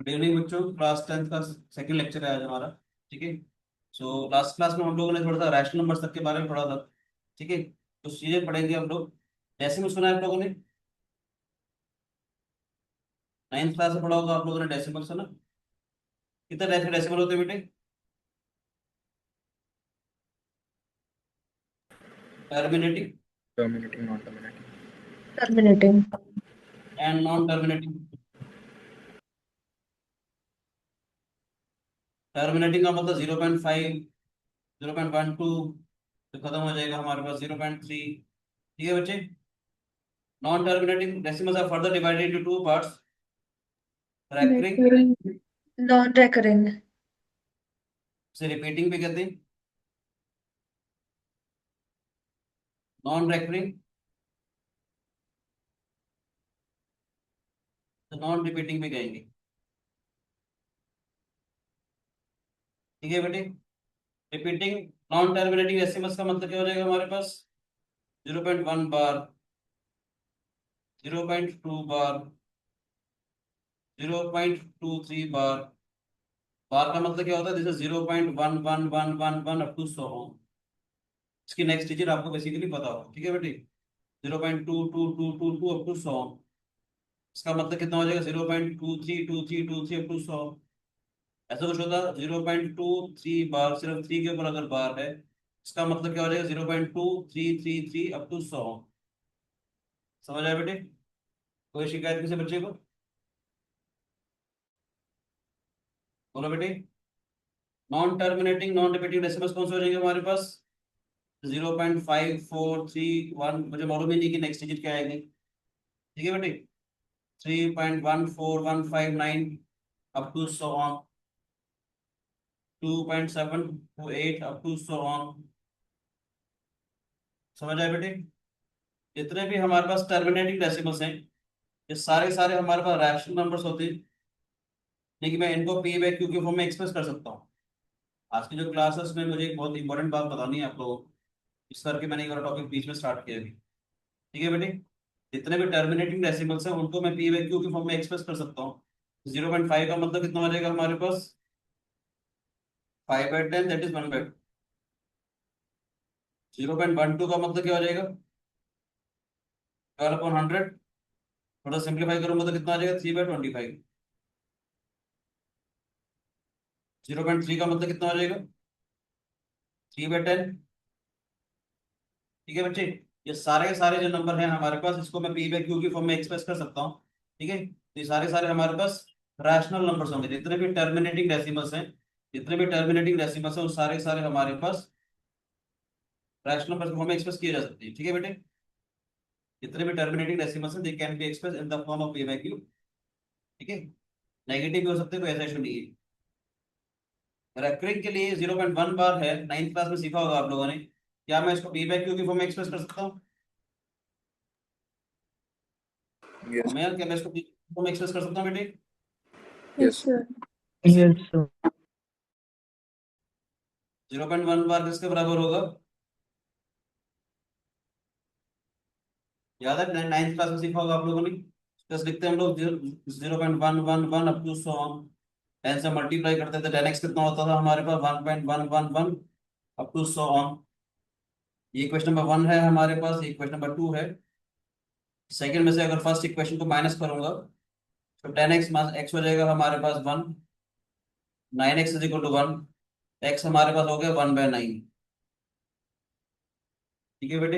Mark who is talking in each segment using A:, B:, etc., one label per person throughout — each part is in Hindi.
A: गुड इवनिंग बच्चों, क्लास 10th का सेकंड लेक्चर है आज हमारा। ठीक है। सो लास्ट क्लास में हम लोगों ने थोड़ा सा रैशनल नंबर्स तक के बारे में पढ़ा था। ठीक है, कुछ चीजें पढ़ेंगे हम लोग। डेसिमल सुना है आप लोगों ने? 9th क्लास में पढ़ा होगा आप लोगों ने डेसिमल सुना। कितने टाइप के डेसिमल होते हैं बेटे? Terminating
B: Terminating, not terminating.
C: Terminating.
A: And non terminating. Terminating का मतलब 0.5, 0.12 तो खत्म हो जाएगा हमारे पास 0.3। ठीक है बच्चे। Non terminating decimals are further divided into two parts, recurring
C: Recurring. Non-recurring.
A: से रिपीटिंग भी कहते हैं, नॉन रैकरिंग तो नॉन रिपीटिंग भी कहेंगे। ठीक है बेटे। रिपीटिंग नॉन टर्मिनेटिंग एसएमएस का मतलब क्या हो जाएगा हमारे पास? 0.1 बार, 0.2 बार, 0.23 बार। बार का मतलब क्या होता है? जैसे 0.1111 अप टू 100। इसकी नेक्स्ट डिजिट आपको बेसिकली पता हो। ठीक है बेटे। 0.2222 अप टू 100। इसका मतलब कितना हो जाएगा? 0.232323 अप टू 100। ऐसा कुछ होता है 0.23 बार, सिर्फ थ्री के ऊपर अगर बार है, इसका मतलब क्या हो जाएगा? 0.2333 अप टू 100। समझ आया बेटे? कोई शिकायत किसी बच्चे को? बोलो बेटे। Non terminating non repeating decimals कौन से हो जाएंगे हमारे पास? 0.5431, मुझे मालूम ही नहीं कि नेक्स्ट डिजिट क्या आएगी। ठीक है बेटे। 3.14159 up to so on, 2.728 up to so on. समझ आए बेटे? जितने भी हमारे पास टर्मिनेटिंग डेसिमल्स हैं, ये सारे सारे हमारे पास रैशनल नंबर्स होते हैं। लेकिन मैं इनको पी बाई क्यू के फॉर्म में एक्सप्रेस कर सकता हूँ। आज की जो क्लासेस में मुझे एक बहुत इंपॉर्टेंट बात बतानी है आप लोगों को, इस करके मैंने एक बार टॉपिक बीच में स्टार्ट किया अभी। ठीक है बेटे। जितने भी टर्मिनेटिंग डेसिमल्स हैं उनको मैं पी बाई क्यू के फॉर्म में एक्सप्रेस कर सकता हूँ। 0.5 का मतलब कितना हो जाएगा हमारे पास? 5/10 दैट इज 1/। 0.12 का मतलब क्या हो जाएगा? 12/100। थोड़ा सिंप्लीफाई करूंगा तो कितना आ जाएगा? 3/25। 0.3 का मतलब कितना हो जाएगा? 3/10। ठीक है बच्चे। ये सारे के सारे जो नंबर हैं हमारे पास, इसको मैं पी बाई क्यू की फॉर्म में एक्सप्रेस कर सकता हूँ। ठीक है, तो ये सारे सारे हमारे पास रैशनल नंबर्स होंगे। जितने भी टर्मिनेटिंग डेसिमल्स हैं, जितने भी टर्मिनेटिंग डेसिमल्स हैं, वो सारे सारे हमारे पास रैशनल नंबर्स की फॉर्म में एक्सप्रेस किए जा सकते हैं। ठीक है बेटे। जितने भी टर्मिनेटिंग डेसिमल्स हैं, they can be express in the form of P by Q. ठीक है। नेगेटिव भी हो सकते हैं, कोई ऐसा इशू नहीं है। रेकरिंग के लिए 0.1 बार है, 9th क्लास में सीखा होगा आप लोगों ने। क्या मैं इसको पी बाई क्यू की फॉर्म में एक्सप्रेस कर सकता हूँ?
B: Yes.
A: मैं क्या मैं इसको पी फॉर्म में एक्सप्रेस कर सकता हूँ बेटे?
C: Yes,
B: Yes.
C: sir.
A: कैसे?
D: Yes, sir.
A: 0.1 बार किसके बराबर होगा? याद है 9th क्लास में सीखा होगा आप लोगों ने। बस लिखते हैं हम लोग 0.111 अप टू 100। 10 से मल्टीप्लाई करते थे, 10x कितना होता था हमारे पास? 1.111 अप टू 100। ये क्वेश्चन नंबर 1 है हमारे पास, ये क्वेश्चन नंबर 2 है। सेकंड में से अगर फर्स्ट इक्वेशन को माइनस करूंगा तो 10x माइनस एक्स हो जाएगा हमारे पास 1। 9x is equal to 1। X हमारे पास हो गया 1/9। ठीक है बेटे।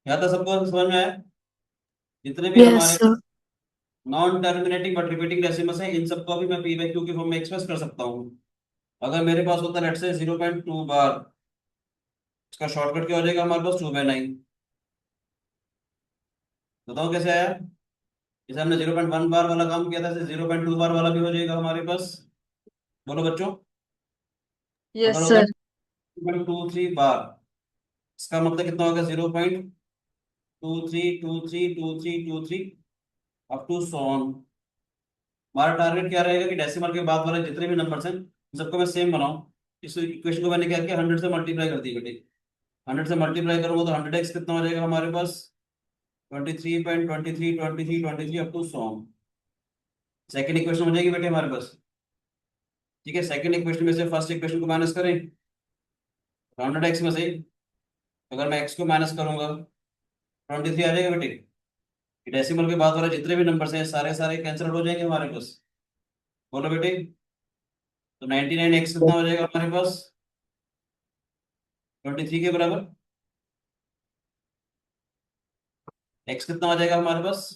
A: यहाँ तक सबको समझ में आया? जितने भी
C: Yes,
A: हमारे
C: sir.
A: Non terminating but repeating decimals है, इन सबको भी मैं पी बाई क्यू के फॉर्म में एक्सप्रेस कर सकता हूँ। अगर मेरे पास होता लेट्स से 0.2 बार, इसका शॉर्टकट क्या हो जाएगा हमारे पास? 2/9। बताओ कैसे आया? जैसे हमने 0.1 बार वाला काम किया था, 0.2 बार वाला भी हो जाएगा हमारे पास। बोलो बच्चों। अगर
C: Yes,
A: होता
C: sir.
A: 0.23 बार, इसका मतलब कितना होगा? 0.23232323 अप टू सो ऑन। हमारा टारगेट क्या रहेगा कि डेसिमल के बाद वाले जितने भी नंबर्स हैं, उन सबको मैं सेम बनाऊं। इस इक्वेशन को मैंने क्या किया? 100 से मल्टीप्लाई कर दी बेटे। 100 से मल्टीप्लाई करूंगा तो 100x कितना हो जाएगा हमारे पास? 23.232323 अप टू 100। सेकंड इक्वेशन हो जाएगी बेटे हमारे पास। ठीक है, सेकंड इक्वेशन में से फर्स्ट इक्वेशन को माइनस करें, राउंडेड एक्स में से अगर मैं एक्स को माइनस करूंगा 23 आ जाएगा बेटे। डेसिमल के बाद वाले जितने भी नंबर हैं सारे सारे कैंसिल हो जाएंगे हमारे पास। बोलो बेटे, तो 99x कितना हो जाएगा हमारे पास 23 के बराबर। x कितना हो जाएगा हमारे पास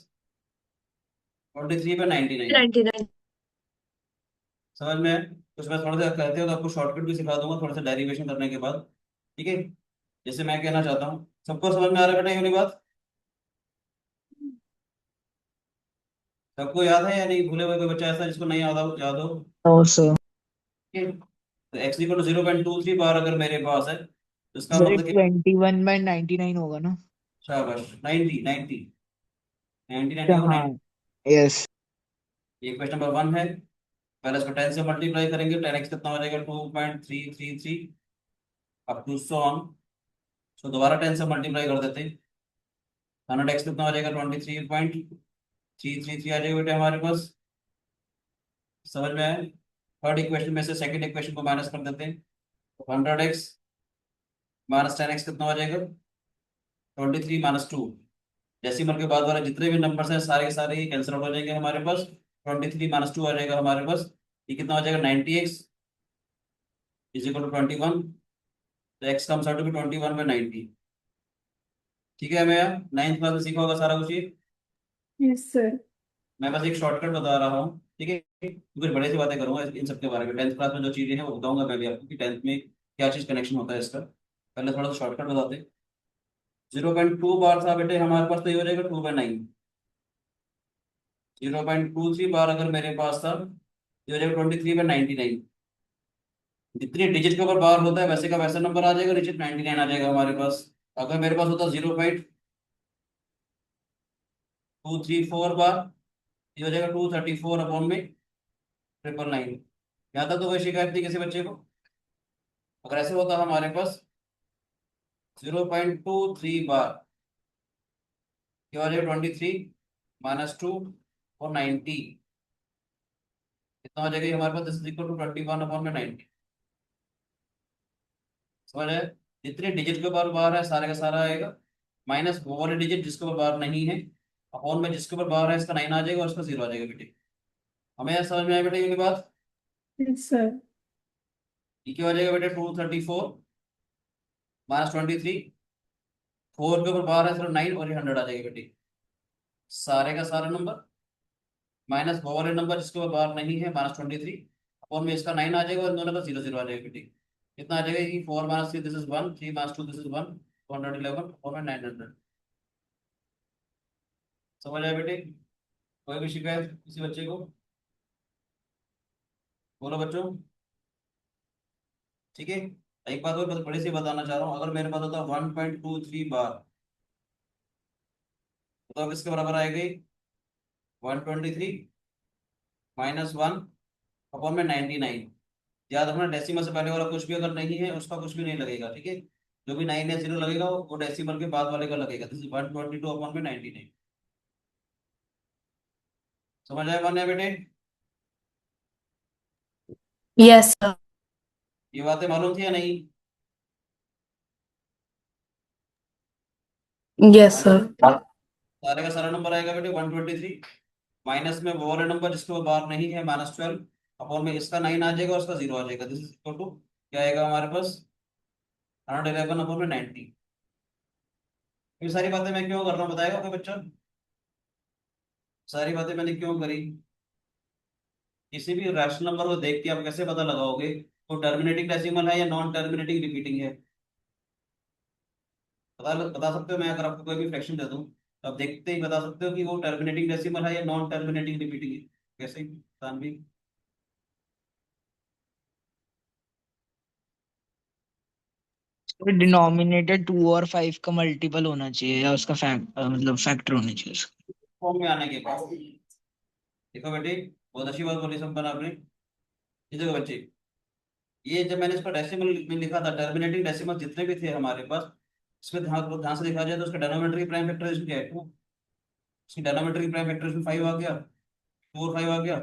A: 23 पे 99।
C: 99।
A: समझ में आया? तो उसमें थोड़ा सा कहते हो तो आपको शॉर्टकट भी सिखा दूंगा थोड़ा सा डेरिवेशन करने के बाद। ठीक है, जैसे मैं कहना चाहता हूँ, सबको समझ में आ रहा है बेटा ये वाली बात? सबको याद है या नहीं? भूले हुए कोई बच्चा ऐसा जिसको नहीं याद हो?
D: और सर
A: ठीक है, तो एक्स इक्वल टू 0.23 बार अगर मेरे पास है तो इसका
D: सर
A: मतलब क्या?
D: 21/99 होगा ना?
A: शाबाश, 90 90 99
D: अच्छा,
A: को
D: हाँ।
A: 90।
D: यस।
A: ये क्वेश्चन नंबर 1 है। पहले इसको 10 से मल्टीप्लाई करेंगे, 10x कितना हो जाएगा 2.333 अप टू सो ऑन। सो दोबारा 10 से मल्टीप्लाई कर देते हैं, 100x कितना हो जाएगा 23.333 आ जाएगा बेटे हमारे पास। समझ में आया? थर्ड इक्वेशन में से सेकंड इक्वेशन को माइनस कर देते हैं, तो 100x माइनस 10x कितना हो जाएगा 23 - 2। डेसिमल के बाद वाले जितने भी नंबर्स हैं सारे के सारे ही कैंसिल आउट हो जाएंगे हमारे पास। 23 - 2 आ जाएगा हमारे पास। ये कितना हो जाएगा 90x इज इक्वल टू 21। तो x comes out to be 21/90। ठीक है, मैं नाइन्थ क्लास में सीखा होगा सारा कुछ ये।
C: Yes sir.
A: मैं बस एक शॉर्टकट बता रहा हूँ, ठीक है, कुछ बड़े से बातें करूंगा इन सब के बारे में। 10th क्लास में जो चीजें हैं वो बताऊंगा मैं भी आपको कि 10th में क्या चीज कनेक्शन होता है इसका। पहले थोड़ा सा शॉर्टकट बताते। 0.2 बार था बेटे हमारे पास, तो ये हो जाएगा 2/9। 0.23 बार अगर मेरे पास था ये हो जाएगा 23/99। जितनी डिजिट के ऊपर बार होता है वैसे का वैसा नंबर आ जाएगा, डिजिट 99 आ जाएगा हमारे पास। अगर मेरे पास होता 0.234 बार ये हो जाएगा 234 अपॉन में 999। यहाँ तक तो कोई शिकायत नहीं किसी बच्चे को? अगर ऐसे होता हमारे पास 0.23 बार ये हो जाएगा 23 - 2 और 90 कितना हो जाएगा ये हमारे पास? This is equal to 21 upon में 90। समझ आया? जितने डिजिट के ऊपर बार है सारे का सारा आएगा, माइनस वो वाले डिजिट जिसके ऊपर बार नहीं है, अपॉन में जिसके ऊपर बार है इसका 9 आ जाएगा और इसका 0 आ जाएगा बेटे। हमें यह समझ में आया बेटे ये वाली बात?
C: Yes sir.
A: ये क्या हो जाएगा बेटे 234 - 23। 4 के ऊपर बार है सिर्फ 9 और ये 100 आ जाएगा बेटे। सारे का सारा नंबर माइनस वो वाले नंबर जिसके ऊपर बार नहीं है -23, अपॉन में इसका 9 आ जाएगा और इन दोनों का 0 0 आ जाएगा बेटे। कितना आ जाएगा कि 4 - 3 दिस इज 1, 3 - 2 दिस इज 1, 211 और 900। समझ आया बेटे? कोई भी शिकायत किसी बच्चे को? बोलो बच्चों। ठीक है, एक बात और बड़ी सी बताना चाह रहा हूँ, अगर मेरे पास होता 1.23 बार तो अब इसके बराबर आएगी 123 - 1 अपॉन में 99। याद रखना डेसिमल से पहले वाला कुछ भी अगर नहीं है उसका कुछ भी नहीं लगेगा। ठीक है, जो भी 9 या 0 लगेगा वो डेसिमल के बाद वाले का लगेगा। दिस इज 122 अपॉन में 99। समझ आया मान्य बेटे?
C: Yes sir.
A: ये बातें मालूम थी या नहीं?
C: यस
A: मान्य?
C: सर।
A: सारे का सारा नंबर आएगा बेटे 123, माइनस में वो वाला नंबर जिसके वो बार नहीं है -12, अपॉन में इसका 9 आ जाएगा और उसका 0 आ जाएगा। दिस इज इक्वल टू क्या आएगा हमारे पास 111 अपॉन में 90। ये सारी बातें मैं क्यों कर रहा हूँ बताएगा कोई बच्चा? सारी बातें मैंने क्यों करी? किसी भी रैशनल नंबर को देख के आप कैसे पता लगाओगे वो टर्मिनेटिंग डेसिमल है या नॉन टर्मिनेटिंग रिपीटिंग है? बता सकते हो? मैं अगर आपको कोई भी फ्रैक्शन दे दूं तो आप देखते ही बता सकते हो कि वो टर्मिनेटिंग डेसिमल है या नॉन टर्मिनेटिंग रिपीटिंग है? कैसे तानवी?
D: डिनोमिनेटर 2 और 5 का मल्टीपल होना चाहिए या उसका मतलब फैक्टर होना चाहिए उसका।
A: फॉर्म में आने के बाद देखो बेटे, बहुत अच्छी बात बोली संपन्न आपने। ये देखो बच्चे, ये जब मैंने इसको डेसिमल में लिखा था टर्मिनेटिंग डेसिमल जितने भी थे हमारे पास, इसमें ध्यान से देखा जाए तो उसका डिनोमिनेटर की प्राइम फैक्टराइजेशन क्या है 2, उसकी डिनोमिनेटर की प्राइम फैक्टराइजेशन 5 आ गया, 2 और 5 आ गया।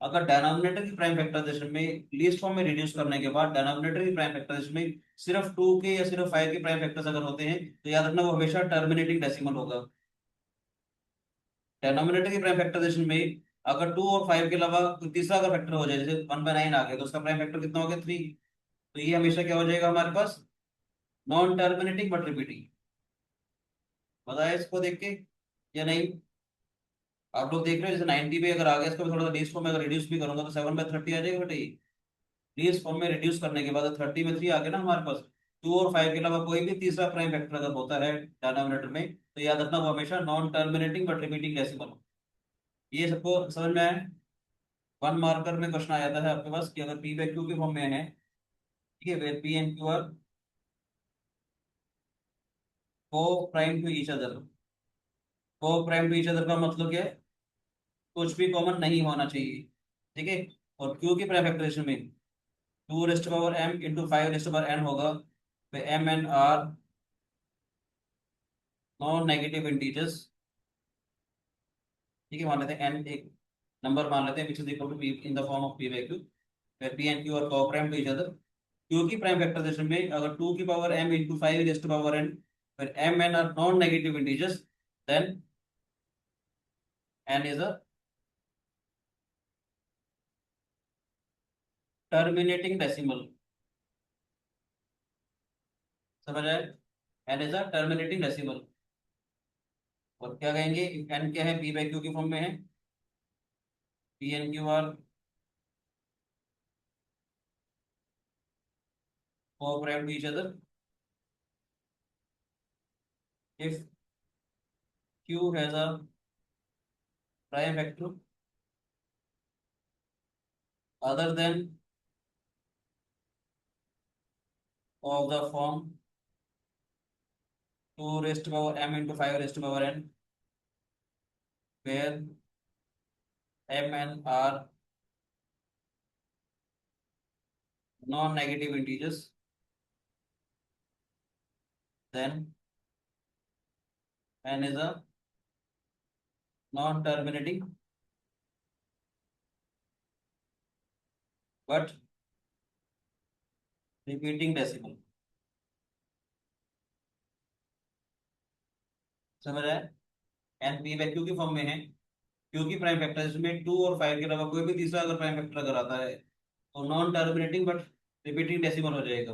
A: अगर डिनोमिनेटर की प्राइम फैक्टराइजेशन में लीस्ट फॉर्म में रिड्यूस करने के बाद डिनोमिनेटर की प्राइम फैक्टराइजेशन में सिर्फ 2 के या सिर्फ 5 के प्राइम फैक्टर्स अगर होते हैं तो याद रखना वो हमेशा टर्मिनेटिंग डेसिमल होगा। डिनोमिनेटर की प्राइम फैक्टराइजेशन में अगर 2 और 5 के अलावा कोई तीसरा अगर फैक्टर हो जाए, जैसे 1/9 आ गया, तो उसका प्राइम फैक्टर कितना हो गया 3। तो ये हमेशा क्या हो जाएगा हमारे पास, नॉन टर्मिनेटिंग बट रिपीटिंग। बताया इसको देख के या नहीं? आप लोग देख रहे हो जैसे 90 पे अगर आ गया, इसको मैं थोड़ा लीस्ट फॉर्म में अगर रिड्यूस भी करूंगा तो 7/30 आ जाएगा बेटे। लीस्ट फॉर्म में रिड्यूस करने के बाद 30 में 3 आ गया ना हमारे पास। 2 और 5 के अलावा कोई भी तीसरा प्राइम फैक्टर अगर होता है डिनोमिनेटर में तो याद रखना वो हमेशा non terminating but repeating decimal. ये सबको समझ में आया? 1 मार्कर में क्वेश्चन आ जाता है आपके पास कि अगर पी बाई क्यू के फॉर्म में है, ठीक है, where P and Q are coprime to each other. Coprime to each other का मतलब क्या है, कुछ भी कॉमन नहीं होना चाहिए, ठीक है। और क्यू की प्राइम फैक्टराइजेशन में 2 raised power m into 5 raised power n होगा, तो m n are non negative integers, ठीक है। मान लेते हैं n एक नंबर मान लेते हैं which is equal to p in the form of p by q, where p and q are co-prime to each other। q की प्राइम फैक्टराइजेशन में अगर 2 की power m into 5 raised power n, where m n are non negative integers, then n is a terminating decimal. समझ आए? n is a terminating decimal. और क्या कहेंगे, n क्या है, p बाई q की फॉर्म में है, p n q are co-prime to each other if q has a prime factor other than of the form 2 raised to power m into 5 raised to power n, where m and r non-negative integers, then n is a non-terminating but repeating decimal। समझ आया? n p बाई q की फॉर्म में है, q की प्राइम फैक्टर में 2 और 5 के अलावा कोई भी तीसरा अगर प्राइम फैक्टर अगर आता है तो non terminating but repeating decimal हो जाएगा।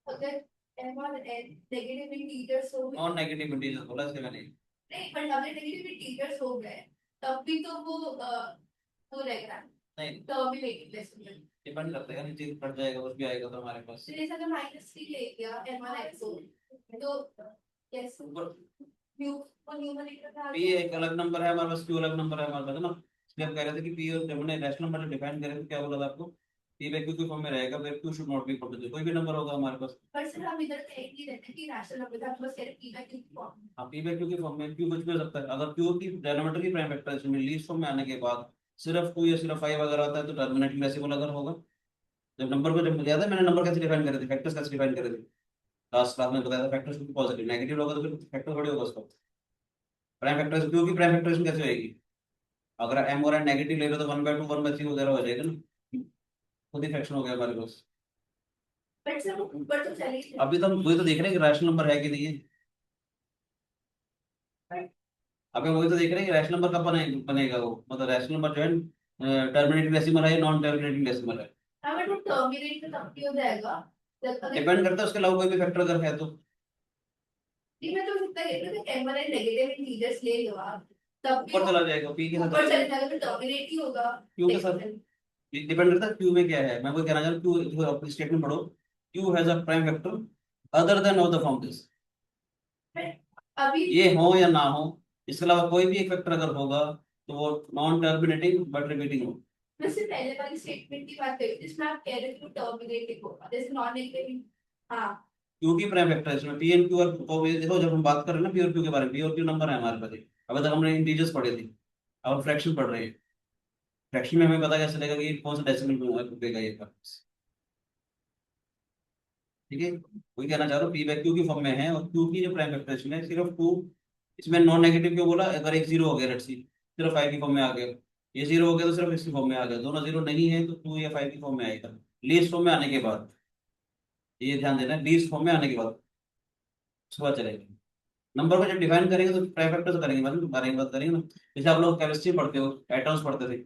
E: अगर m और n नेगेटिव इंटीजर्स हो गए,
A: नॉन नेगेटिव इंटीजर बोला इसके मैंने।
E: नहीं पर अगर नेगेटिव इंटीजर्स हो गए तब भी तो वो रहेगा,
A: नहीं,
E: तो अभी नेगेटिव डेसिमल।
A: डिपेंड करता है, नीचे बढ़ जाएगा कुछ भी आएगा तो हमारे पास
E: तो जैसे अगर -3 ले गया m1 तो कैसे
A: ऊपर
E: न्यू और न्यूमरेटर था
A: p एक अलग नंबर है हमारे पास, q अलग नंबर है हमारे पास, है ना। इसलिए हम कह रहे थे कि p और जब हमने रैशनल नंबर डिफाइन करे तो क्या बोला था आपको, p बाई q की फॉर्म में रहेगा, where q should not be equal to कोई भी नंबर होगा हमारे पास।
E: पर सर हम इधर कह ही रहते हैं कि रैशनल नंबर था, बस कह रहे p की फॉर्म।
A: हाँ, p बाई q की फॉर्म में q कुछ भी हो सकता है। अगर q की डिनोमिनेटर की प्राइम फैक्टराइजेशन में लीस्ट फॉर्म में आने के बाद सिर्फ 2 या सिर्फ 5 अगर आता है तो टर्मिनेटिंग डेसिमल अगर होगा। जब नंबर को जब याद है मैंने नंबर कैसे डिफाइन करे थे, फैक्टर्स कैसे डिफाइन करे थे लास्ट क्लास में बताया था, फैक्टर्स को पॉजिटिव नेगेटिव होगा तो फिर फैक्टर थोड़ी होगा उसका। प्राइम फैक्टराइजेशन q की प्राइम फैक्टराइजेशन कैसे होगी, अगर m और n नेगेटिव ले लो तो 1/2 1/3 वगैरह हो जाएगा ना, खुद ही फ्रैक्शन हो गया हमारे पास।
E: बट सर ऊपर तो चलिए
A: अभी तो हम वही तो देख रहे हैं कि रैशनल नंबर है कि नहीं है। अभी वही तो देख रहे हैं कि रैशनल नंबर कब बनेगा वो, मतलब रैशनल नंबर जो है टर्मिनेटिंग डेसिमल है या नॉन टर्मिनेटिंग डेसिमल है,
E: अगर वो टर्मिनेट तो तब भी हो जाएगा जब तक
A: डिपेंड करता है उसके अलावा कोई भी फैक्टर अगर है तो।
E: नहीं। मैं तो इतना कहती हूँ कि m1 नेगेटिव इंटीजर्स ले लो आप, तब भी
A: ऊपर चला जाएगा p के साथ,
E: ऊपर चले जाएगा तो टर्मिनेट ही होगा।
A: q के साथ डिपेंड करता है q में क्या है। मैं वो कहना चाह रहा हूँ q अपनी स्टेटमेंट पढ़ो, q has a prime factor other then of the form this,
E: अभी
A: ये हो या ना हो इसके अलावा कोई भी एक फैक्टर अगर होगा तो वो नॉन टर्मिनेटिंग बट रिपीटिंग हो।
E: मैं सिर्फ पहले वाली स्टेटमेंट की बात कर रही हूँ जिसमें आप कह रहे थे कि टर्मिनेटिंग होगा, जैसे नॉन नेगेटिव। हाँ
A: क्यू की प्राइम फैक्टर है इसमें पी एंड क्यू और तो ये देखो जब हम बात कर रहे हैं ना पी और क्यू के बारे में, पी और क्यू नंबर है हमारे पास। अभी तक हमने इंटीजर्स पढ़े थे, अब हम फ्रैक्शन पढ़ रहे हैं। फ्रैक्शन में हमें पता कैसे चलेगा कि कौन सा डेसिमल में रुकेगा ये का, ठीक है। वही कहना चाह रहा हूँ, पी बाई क्यू की फॉर्म में है और क्यू की जो प्राइम फैक्टराइजेशन है सिर्फ 2, इसमें नॉन नेगेटिव क्यों बोला, अगर एक जीरो हो गया लेट्स सी सिर्फ 5 की फॉर्म में आ गया, ये 0 हो गया तो सिर्फ इसकी फॉर्म में आ गया, दोनों 0 नहीं है तो 2 या 5 की फॉर्म में आएगा लीस्ट फॉर्म में आने के बाद। ये ध्यान देना, लीस्ट फॉर्म में आने के बाद उसके बाद चलेगा। नंबर को जब डिफाइन करेंगे तो प्राइम फैक्टर से करेंगे, मतलब बारे में बात करेंगे ना। जैसे आप लोग केमिस्ट्री पढ़ते हो, एटम्स पढ़ते थे,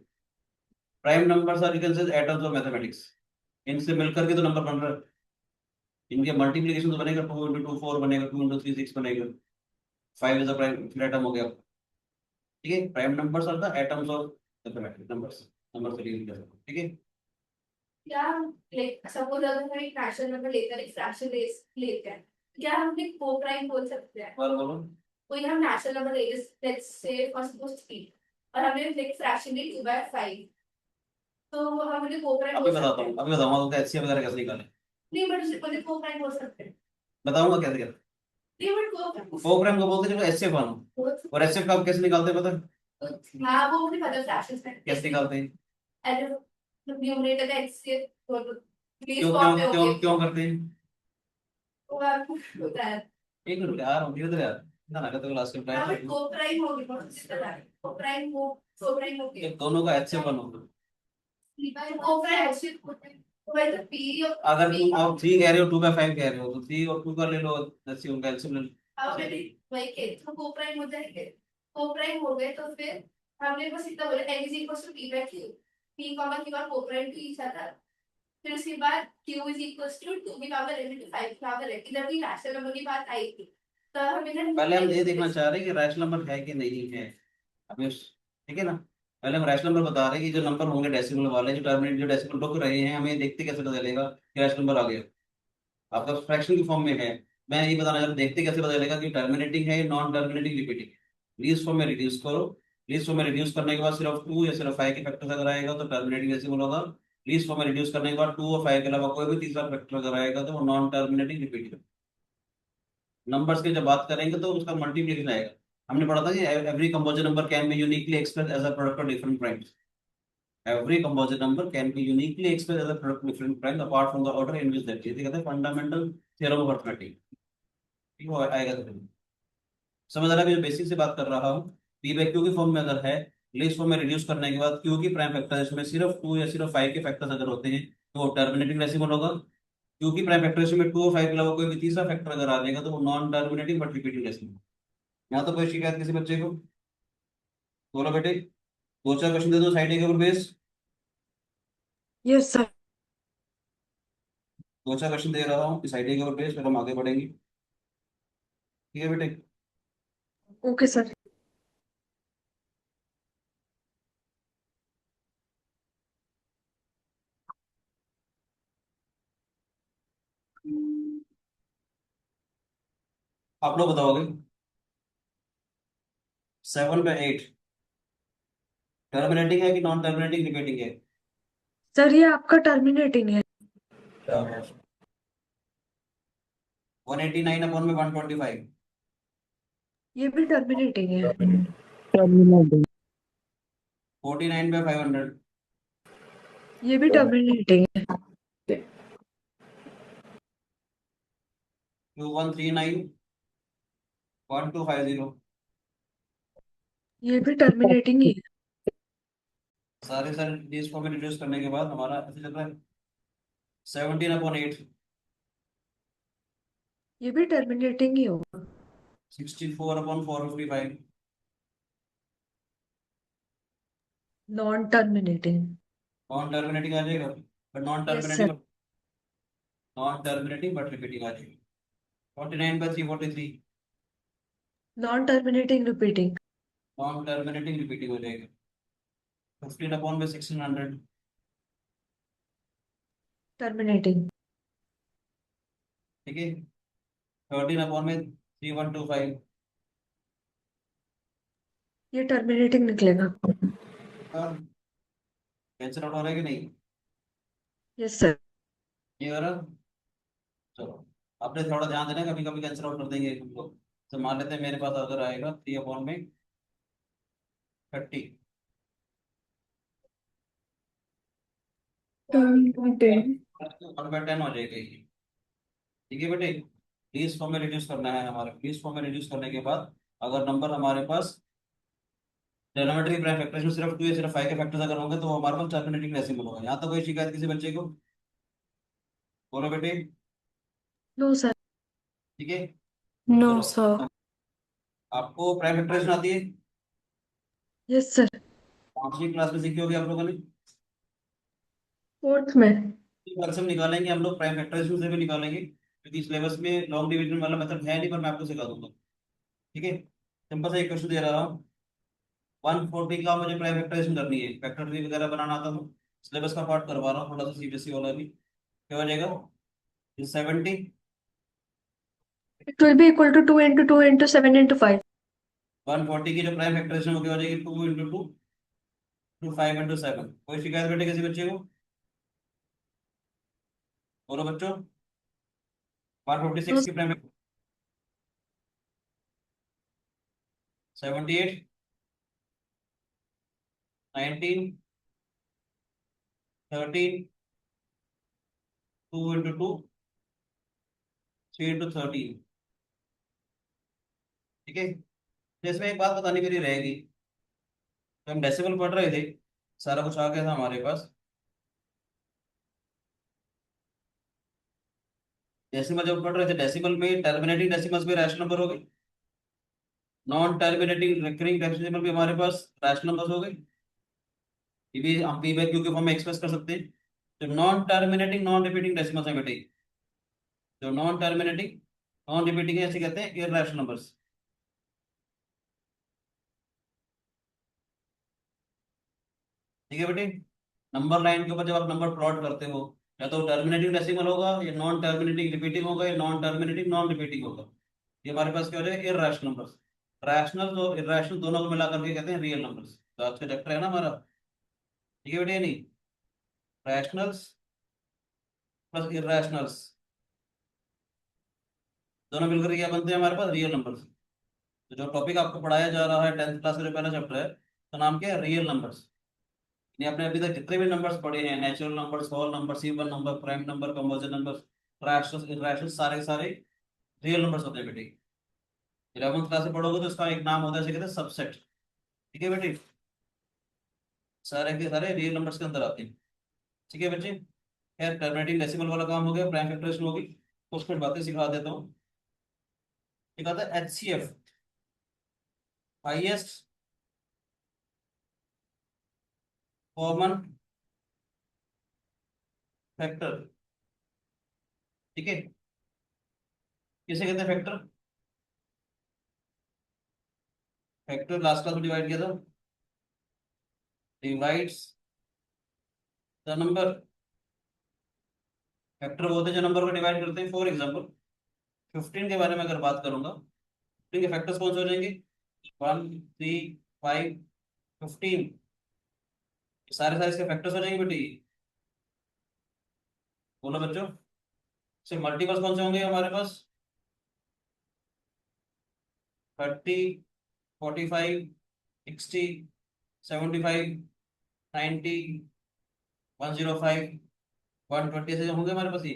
A: prime numbers are equal to atoms of mathematics, इनसे मिलकर के तो नंबर बन रहा है, इनके मल्टीप्लिकेशन तो बनेगा, 2 इंटू 2 4 बनेगा, 2 इंटू 3 6 बनेगा, 5 इज अ प्राइम एटम हो गया। ठीक है, prime numbers are the atoms of mathematics, number से डील कर सकते हैं, ठीक है।
E: क्या लाइक सपोज अगर हम एक रैशनल नंबर लेकर एक फ्रैक्शन लेते हैं, क्या हम उन्हें को प्राइम बोल सकते हैं?
A: और बोलो।
E: कोई हम natural number let's say for suppose 3 और हमने एक फ्रैक्शन ली 2/5, तो हम उन्हें को प्राइम
A: अभी
E: बोल
A: बताता
E: सकते
A: हूँ,
E: हैं?
A: अभी बताऊंगा तुमको एचसीएफ वगैरह कैसे निकाले,
E: नहीं बट उन्हें को प्राइम बोल सकते हैं।
A: बताऊंगा कैसे कैसे।
E: नहीं बट को
A: प्रोग्राम को बोलते हैं जब एचसीएफ बनो, और एचसीएफ का आप कैसे निकालते हैं पता है?
E: हाँ वो मुझे पता है फ्रैक्शंस में
A: कैसे निकालते हैं,
E: एज न्यूमरेटर का एचसीएफ प्लीज
A: क्यों
E: फॉर्म में
A: क्यों
E: होके
A: क्यों क्यों करते हैं?
E: वो आपको होता है।
A: एक मिनट यार, हम धीरे धीरे यार, ना ना तो क्लास के
E: हाँ बट
A: टाइम
E: को प्राइम होगी बहुत अच्छी तरह को प्राइम हो
A: ये दोनों का एचसीएफ बनो।
E: को प्राइम एचसीएफ होता है तो वही तो पी और
A: अगर
E: पी
A: तुम आप 3 कह रहे हो, 2/5 कह रहे हो, तो 3 और 2 का ले लो, एचसीएफ का एचसीएफ ले लो।
E: ऑलरेडी वही के तो को प्राइम हो जाएंगे, को प्राइम हो गए तो फिर हमने बस इतना बोला n is equals to p by q, p comma q और को प्राइम टू ईच अदर, फिर उसके बाद q is equals to 2 की पावर n into 5 की पावर n, इधर भी रैशनल नंबर की बात आई थी तो हम इधर
A: पहले हम ये देखना चाह रहे हैं कि रैशनल नंबर है कि नहीं है, अभी ठीक है ना। पहले हम रैशनल नंबर बता रहे हैं कि जो नंबर होंगे डेसिमल वाले, जो टर्मिनेट जो डेसिमल रुक रहे हैं, हमें देखते कैसे पता चलेगा कि रैशनल नंबर आ गया, आपका फ्रैक्शन की फॉर्म में है। मैं ये बताना चाह रहा हूं, देखते कैसे पता चलेगा कि टर्मिनेटिंग है non terminating repeating. Least form में रिड्यूस करो, लीस्ट फॉर्म में रिड्यूस करने के बाद सिर्फ 2 या सिर्फ 5 के फैक्टर अगर आएगा तो टर्मिनेटिंग डेसिमल होगा। लीस्ट फॉर्म में रिड्यूस करने के बाद 2 और 5 के अलावा कोई भी तीसरा फैक्टर अगर आएगा तो वो नॉन टर्मिनेटिंग रिपीटिंग। नंबर्स की जब बात करेंगे तो उसका मल्टीप्लिकेशन आएगा। हमने पढ़ा था कि every composite number can be uniquely express as a product of different primes. Every composite number can be uniquely expressed as a product of different primes apart from the order in which that is। कहते हैं फंडामेंटल थ्योरम ऑफ अर्थमेटिक, ठीक है आएगा तो फिर समझ आ रहा है। मैं जो बेसिक से बात कर रहा हूँ, पी बाई क्यू की फॉर्म में अगर है, लीस्ट फॉर्म में रिड्यूस करने के बाद क्यू की प्राइम फैक्टर इसमें सिर्फ 2 या सिर्फ 5 के फैक्टर्स अगर होते हैं तो वो टर्मिनेटिंग डेसिमल होगा। क्यू की प्राइम फैक्टर इसमें 2 और 5 के अलावा कोई भी तीसरा फैक्टर अगर आ जाएगा तो वो non terminating but repeating decimal. यहाँ तो कोई शिकायत किसी बच्चे को? बोलो बेटे, दो चार क्वेश्चन दे दो साइड के ऊपर बेस,
C: Yes, sir.
A: दो चार क्वेश्चन दे रहा हूँ इस आइडिया के ऊपर बेस, फिर हम आगे बढ़ेंगे, ठीक है बेटे।
C: Okay, sir.
A: आप लोग बताओगे 7/8 टर्मिनेटिंग है कि नॉन टर्मिनेटिंग रिपीटिंग है?
C: सर ये आपका टर्मिनेटिंग है।
A: 189 अपॉन में 125,
C: ये भी टर्मिनेटिंग है।
D: टर्मिनेटिंग
A: 49/500,
C: ये भी टर्मिनेटिंग है।
A: 2139.250।
C: ये भी टर्मिनेटिंग ही है।
A: सारे सारे डीज को रिड्यूस करने के बाद हमारा ऐसे चल रहा है 17/8,
C: ये भी टर्मिनेटिंग ही होगा।
A: 64/455,
C: नॉन टर्मिनेटिंग।
A: नॉन टर्मिनेटिंग आ जाएगा, but non
C: yes sir.
A: Terminating, non terminating but repeating आ जाएगी। 49/343,
C: non terminating repeating.
A: Non terminating repeating हो जाएगा। 15/1600,
C: टर्मिनेटिंग।
A: ठीक है। 13/3125,
C: ये टर्मिनेटिंग निकलेगा।
A: कैंसिल आउट हो रहा है कि नहीं?
C: Yes sir.
A: ये हो रहा, चलो आपने थोड़ा ध्यान देना, कभी कभी कैंसिल आउट कर देंगे हम लोग। तो मान लेते हैं मेरे पास अगर आएगा 3/30,
C: 10.
A: 1/10 हो जाएगा ये, ठीक है बेटे। लीस्ट फॉर्म में रिड्यूस करना है हमारे, लीस्ट फॉर्म में रिड्यूस करने के बाद अगर नंबर हमारे पास ट्रिग्नोमेट्री प्राइम फैक्टराइजेशन सिर्फ 2 या सिर्फ 5 के फैक्टर्स अगर होंगे तो वो हमारे पास टर्मिनेटिंग डेसिमल होगा। यहाँ तो कोई शिकायत किसी बच्चे को? बोलो बेटे।
C: No sir.
A: ठीक है,
C: नो
A: चलो।
C: सर।
A: आपको प्राइम फैक्टराइजेशन आती है?
C: Yes sir.
A: 5वीं क्लास में सीखी होगी आप लोगों ने।
C: फोर्थ में।
A: एल्सियम निकालेंगे हम लोग, प्राइम फैक्टराइजेशन से भी निकालेंगे, क्योंकि सिलेबस में लॉन्ग डिवीजन वाला मेथड है नहीं, पर मैं आपको सिखा दूंगा। ठीक है, सिंपल सा एक क्वेश्चन दे रहा हूँ। 140 का मुझे प्राइम फैक्टराइजेशन करनी है, फैक्टर ट्री वगैरह बनाना आता तो सिलेबस का पार्ट करवा रहा हूँ थोड़ा सा, सीबीएसई वाला भी। क्या हो जाएगा? 70।
C: It will be equal to 2 into 2 into 7 into 5।
A: 140 की जो प्राइम फैक्टराइजेशन हो जाएगी 2 इंटू 2 टू 5 इंटू 7। कोई शिकायत बेटे किसी बच्चे को? बोलो बच्चों। 146 की प्राइम 78 19 13 2 इंटू 2 3 इंटू 13। ठीक है, तो इसमें एक बात बतानी मेरी रहेगी। तो हम डेसिमल पढ़ रहे थे, सारा कुछ आ गया था हमारे पास। डेसिमल जब पढ़ रहे थे, डेसिमल में टर्मिनेटिंग डेसिमल्स भी रैशनल नंबर हो गए, नॉन टर्मिनेटिंग रिकरिंग डेसिमल भी हमारे पास रैशनल नंबर हो गए। ये भी हम पी बाई क्यू के फॉर्म में एक्सप्रेस कर सकते हैं। तो non terminating non repeating decimals हैं बेटे, जो नॉन टर्मिनेटिंग नॉन रिपीटिंग ऐसे कहते हैं इररेशनल नंबर्स। ठीक है बेटे, नंबर लाइन के ऊपर जब आप नंबर प्लॉट करते हो, या तो टर्मिनेटिंग डेसिमल होगा, या नॉन टर्मिनेटिंग रिपीटिंग होगा, या नॉन टर्मिनेटिंग नॉन रिपीटिंग होगा। ये हमारे पास क्या हो जाएगा? Irrational numbers. रैशनल और इररेशनल दोनों को मिला करके कहते हैं रियल नंबर्स। तो आज का चैप्टर है ना हमारा, ठीक है बेटे? नहीं, रैशनल्स प्लस इररेशनल्स दोनों मिलकर क्या बनते हैं हमारे पास? Real numbers. तो जो टॉपिक आपको पढ़ाया जा रहा है 10th क्लास का जो पहला चैप्टर है, तो नाम क्या है? Real numbers. यानी आपने अभी तक जितने भी नंबर्स पढ़े हैं, natural numbers, whole number, even number, prime number, composite number, rational, irrational, सारे के सारे रियल नंबर्स होते हैं बेटे। 11th क्लास से पढ़ोगे तो इसका एक नाम होता है, इसे कहते हैं सबसेट। ठीक है बेटे, सारे के सारे रियल नंबर्स के अंदर आते हैं। ठीक है बच्चे, खैर टर्मिनेटिंग डेसिमल वाला काम हो गया, प्राइम फैक्टराइजेशन होगी, कुछ कुछ बातें सिखा देता हूँ। सिखाता है HCF, हाईएस्ट कॉमन फैक्टर। ठीक है, किसे कहते हैं फैक्टर? फैक्टर लास्ट क्लास में डिवाइड किया था, डिवाइड्स द नंबर। फैक्टर बोलते हैं जो नंबर को डिवाइड करते हैं। फॉर एग्जांपल 15 के बारे में अगर बात करूंगा, 15 के फैक्टर्स कौन से हो जाएंगे? 1 3 5 15, सारे सारे इसके फैक्टर्स हो जाएंगे बेटी। बोलो बच्चों, से मल्टीपल्स कौन से होंगे हमारे पास? 30 45 60 75 90 105 120 ऐसे होंगे हमारे पास। ये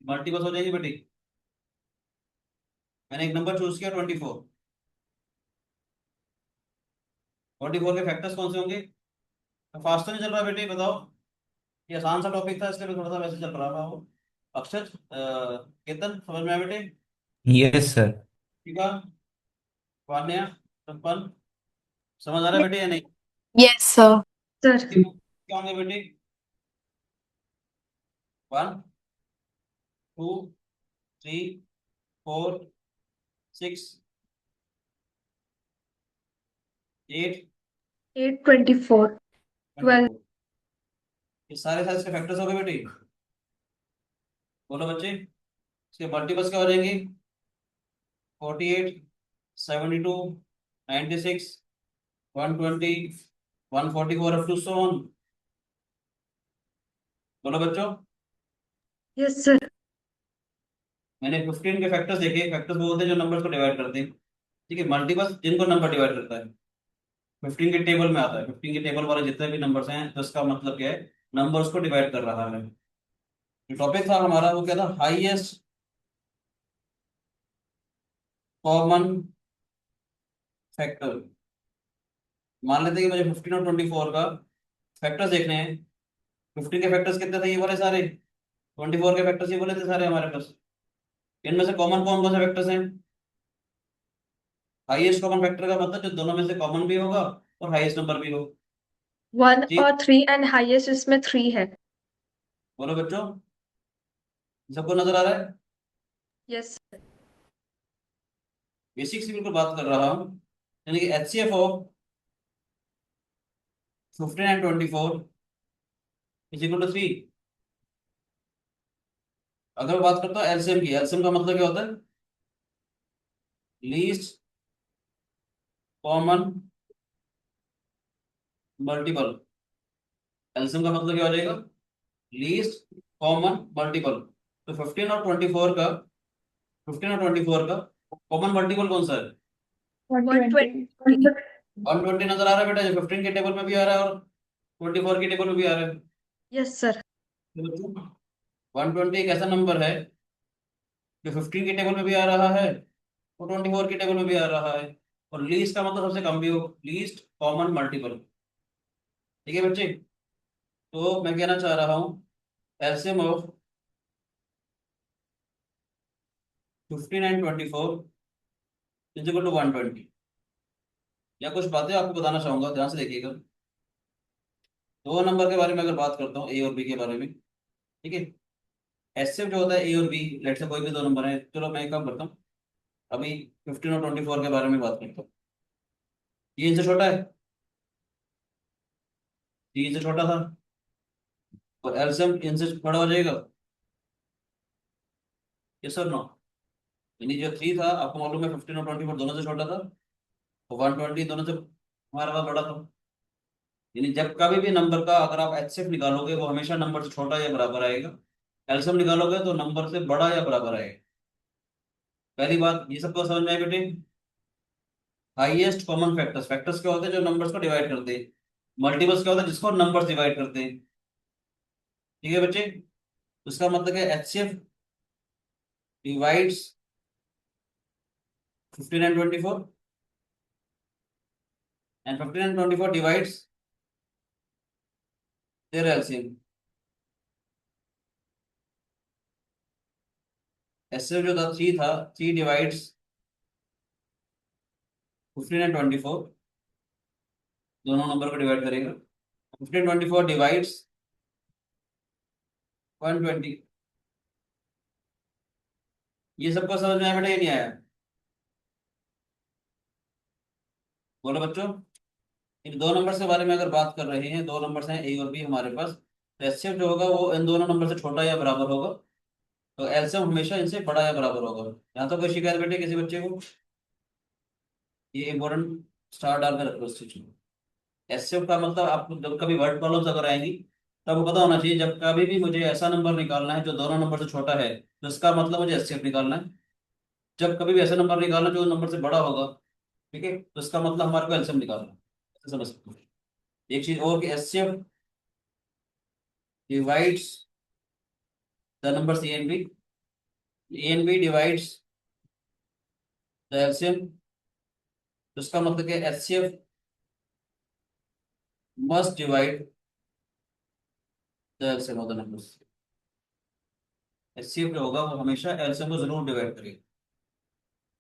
A: मल्टीपल्स हो जाएंगे बेटी। मैंने एक नंबर चूज किया 24। 24 के फैक्टर्स कौन से होंगे? फास्ट तो नहीं चल रहा बेटे, बताओ। ये आसान सा टॉपिक था, इसलिए मैं थोड़ा सा वैसे चल रहा था। अक्षर, केतन, समझ में आया बेटे?
F: Yes sir.
A: ठीक है, वान्या, संपन्न, समझ आ रहा है बेटे या नहीं?
G: Yes, sir.
C: सर।
A: क्या होंगे बेटे? 1 2 3 4 6 8
C: 8 24 12।
A: 24। ये सारे सारे इसके फैक्टर्स हो गए बेटे। बोलो बच्चे, इसके मल्टीपल्स क्या हो जाएंगे? 48 72 96 120 144 अप टू सो ऑन। बोलो बच्चों,
C: यस सर।
A: मैंने 15 के फैक्टर्स देखे। फैक्टर्स बोलते हैं जो नंबर्स को डिवाइड करते हैं। ठीक है, मल्टीपल्स जिनको नंबर डिवाइड करता है। 15 के टेबल में आता है, 15 के टेबल वाले जितने भी नंबर्स हैं, तो इसका मतलब क्या है? नंबर्स को डिवाइड कर रहा है। जो टॉपिक था हमारा वो क्या था? Highest common factor. मान लेते हैं कि मुझे 15 और 24 का फैक्टर्स देखने हैं। 15 के फैक्टर्स कितने थे, ये वाले सारे। 24 के फैक्टर्स ये वाले थे सारे हमारे पास। इनमें से कॉमन कौन कौन से फैक्टर्स हैं? हाईएस्ट कॉमन फैक्टर का मतलब जो दोनों में से कॉमन भी होगा और हाईएस्ट नंबर भी हो।
C: 1
A: जी
C: और 3 एंड हाईएस्ट इसमें 3 है।
A: बोलो बच्चों, सबको नजर आ रहा है?
C: यस।
A: बेसिक्स की बिल्कुल बात कर रहा हूँ। यानी कि HCF of 15 and 24 is equal to 3। अगर मैं बात करता हूँ एलसीएम की, एलसीएम का मतलब क्या होता है? Least common multiple. एलसीएम का मतलब क्या हो जाएगा? Least common multiple. तो 15 और 24 का, 15 और 24 का कॉमन मल्टीपल कौन सा है?
C: 120।
A: 120 नजर आ रहा है बेटा, जो 15 के टेबल में भी आ रहा है और 24 के टेबल में भी आ रहा है।
C: Yes sir.
A: 120 एक ऐसा नंबर है जो 15 के टेबल में भी आ रहा है और 24 के टेबल में भी आ रहा है। और लीस्ट का मतलब सबसे कम भी हो, लीस्ट कॉमन मल्टीपल। ठीक है बच्चे, तो मैं कहना चाह रहा हूँ LCM of 15 and 24 is equal to 120। या कुछ बातें आपको बताना चाहूंगा, ध्यान से देखिएगा। दो नंबर के बारे में अगर बात करता हूँ, ए और बी के बारे में, ठीक है। एचसीएफ जो होता है ए और बी, लेट से कोई भी दो नंबर है, चलो मैं एक काम करता हूँ, अभी 15 और 24 के बारे में बात करता हूँ। ये इनसे छोटा है, ये इनसे छोटा था, और एलसीएम इनसे बड़ा हो जाएगा। यस और नो? यानी जो 3 था, आपको मालूम है 15 और 24 दोनों से छोटा था, और 120 दोनों से हमारे पास बड़ा था। यानी जब कभी भी नंबर का अगर आप एचसीएफ निकालोगे, वो हमेशा नंबर से छोटा या बराबर आएगा। एलसीएम निकालोगे तो नंबर से बड़ा या बराबर आएगा। पहली बात ये सबको समझ में आई बेटे? हाईएस्ट कॉमन फैक्टर्स, फैक्टर्स क्या होते हैं? जो नंबर्स को डिवाइड करते हैं। मल्टीपल्स क्या होता है? जिसको नंबर्स डिवाइड करते हैं। ठीक है बच्चे, उसका मतलब है HCF divides 15 and 24, and 15 and 24 divides their LCM. HCF जो था 3 था, 3 डिवाइड्स 15 एंड 24, दोनों नंबर को डिवाइड करेगा। 15 24 डिवाइड्स 120। ये सबको समझ में आया बेटा, ये नहीं आया? बोलो बच्चों, इन दो नंबर के बारे में अगर बात कर रहे हैं, दो नंबर्स हैं ए और बी हमारे पास, तो एचसीएफ जो होगा वो इन दोनों नंबर से छोटा या बराबर होगा, तो एलसीएम हमेशा इनसे बड़ा या बराबर होगा। यहाँ तो कोई शिकायत बेटे किसी बच्चे को? ये इंपॉर्टेंट स्टार डाल कर रखो इस चीज को। एचसीएफ का मतलब आपको जब कभी वर्ड प्रॉब्लम्स अगर आएंगी, तो आपको पता होना चाहिए जब कभी भी मुझे ऐसा नंबर निकालना है जो दोनों नंबर से छोटा है, तो इसका मतलब मुझे एचसीएफ निकालना है। जब कभी भी ऐसा नंबर निकालना जो नंबर से बड़ा होगा, ठीक है, तो इसका मतलब हमारे को एलसीएम निकालना है। ऐसे समझ सकते हो। एक चीज और कि HCF divides the number A and B divides the LCM. तो इसका मतलब कि HCF must divide the LCM of the numbers. HCF जो होगा वो हमेशा एलसीएम को जरूर डिवाइड करेगा।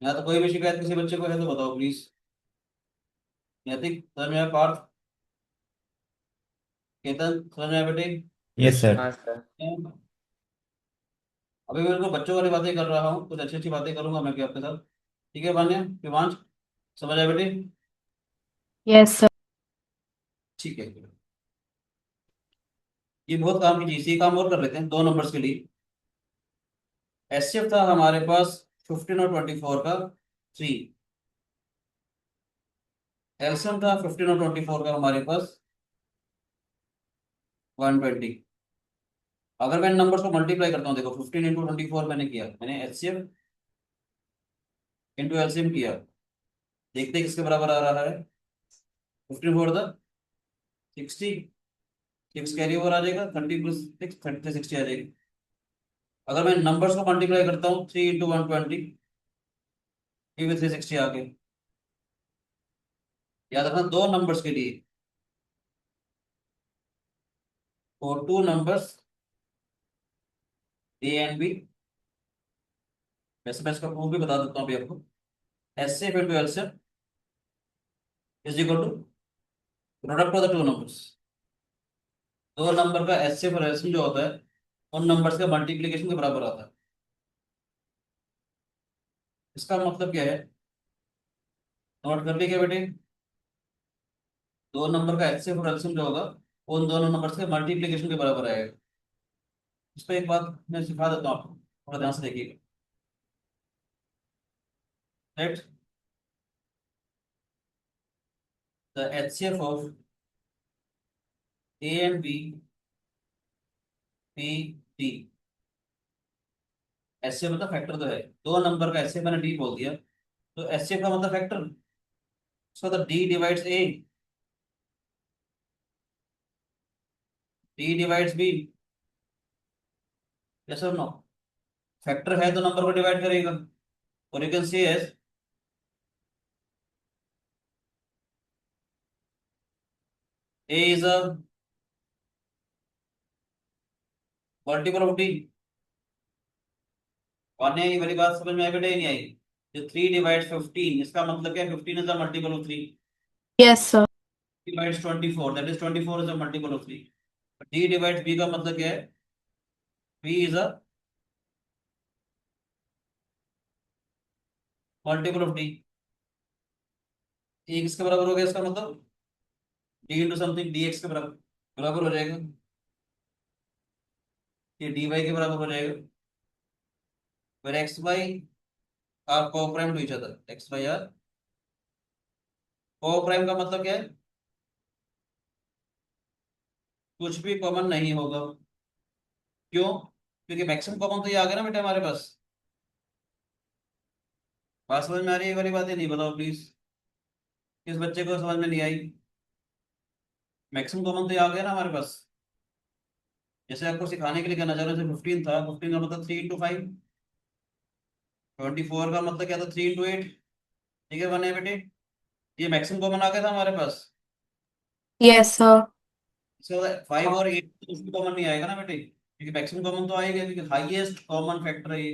A: यहाँ तो कोई भी शिकायत किसी बच्चे को है तो बताओ प्लीज। नैतिक समझ में आया? पार्थ, केतन समझ में आया बेटे?
F: Yes sir.
B: हाँ सर।
A: अभी मैं बिल्कुल बच्चों वाली बातें कर रहा हूँ, कुछ अच्छी अच्छी बातें करूंगा मैं भी आपके साथ। ठीक है वान्या, विवांश, समझ आया बेटे?
G: Yes sir.
A: ठीक है, ये बहुत काम की चीज थी, काम और कर लेते हैं दो नंबर्स के लिए। एचसीएफ था हमारे पास 15 और 24 का 3। एलसीएम था 15 और 24 का हमारे पास 120। अगर मैं नंबर्स को मल्टीप्लाई करता हूँ, देखो 15 इंटू 24 मैंने किया, मैंने एचसीएफ इंटू एलसीएम किया, देखते हैं किसके बराबर आ रहा है। 15 फोर था 60, 6 कैरी ओवर आ जाएगा, 30 प्लस 6 30 60 आ जाएगी। अगर मैं नंबर्स को मल्टीप्लाई करता हूँ 3 इंटू 120, 3 with 360 आ गए। याद रखना दो नंबर्स के लिए, और two numbers A and B. वैसे मैं इसका प्रूफ भी बता देता हूँ अभी आपको। S F into LCM is equal to product of the two numbers. दो नंबर का एस एफ और एलसीएम जो होता है उन नंबर्स का मल्टीप्लीकेशन के बराबर आता है। इसका मतलब क्या है, नोट कर लिया क्या बेटे? दो नंबर का एच और एलसीएम जो होगा उन दोनों नंबर्स के मल्टीप्लीकेशन के बराबर आएगा। इस पर एक बात मैं सिखा देता हूँ आपको, थोड़ा ध्यान से देखिएगा। Right, the HCF of A and B be D. HCF मतलब फैक्टर तो है, दो नंबर का HCF मैंने डी बोल दिया, तो HCF का मतलब फैक्टर। उसका तो D divides A, D divides B. Yes और नो? फैक्टर है तो नंबर को डिवाइड करेगा, और you can see as A is a multiple of D. और ये वाली बात समझ में आई बेटा? नहीं आई? जो 3 डिवाइड्स 15, इसका मतलब क्या है? 15 is a multiple of 3।
G: Yes, sir.
A: Divides 24, that is 24 is a multiple of 3। D divides B का मतलब क्या है? B is a multiple of D. A किसके बराबर हो गया? इसका मतलब D into something D X के बराबर बराबर हो जाएगा, ये डी वाई के बराबर हो जाएगा। फिर X Y are coprime to each other, X Y are coprime का मतलब क्या है? कुछ भी कॉमन नहीं होगा। क्यों? क्योंकि मैक्सिमम कॉमन तो ये आ गया ना बेटा हमारे पास। बात समझ में आ रही है? ये वाली बातें नहीं बताओ प्लीज, किस बच्चे को समझ में नहीं आई? मैक्सिमम कॉमन तो ये आ गया ना हमारे पास। जैसे आपको सिखाने के लिए कहना चाह रहे हैं, 15 था, 15 का मतलब 3 इंटू 5। 24 का मतलब क्या था? 3 इंटू 8। ठीक है बने बेटे, ये मैक्सिमम कॉमन आ गया था हमारे पास।
G: Yes, sir.
A: इसके बाद 5 और 8 तो उसमें कॉमन नहीं आएगा ना बेटे, क्योंकि मैक्सिमम कॉमन तो आएगा, क्योंकि हाईएस्ट कॉमन फैक्टर है ये।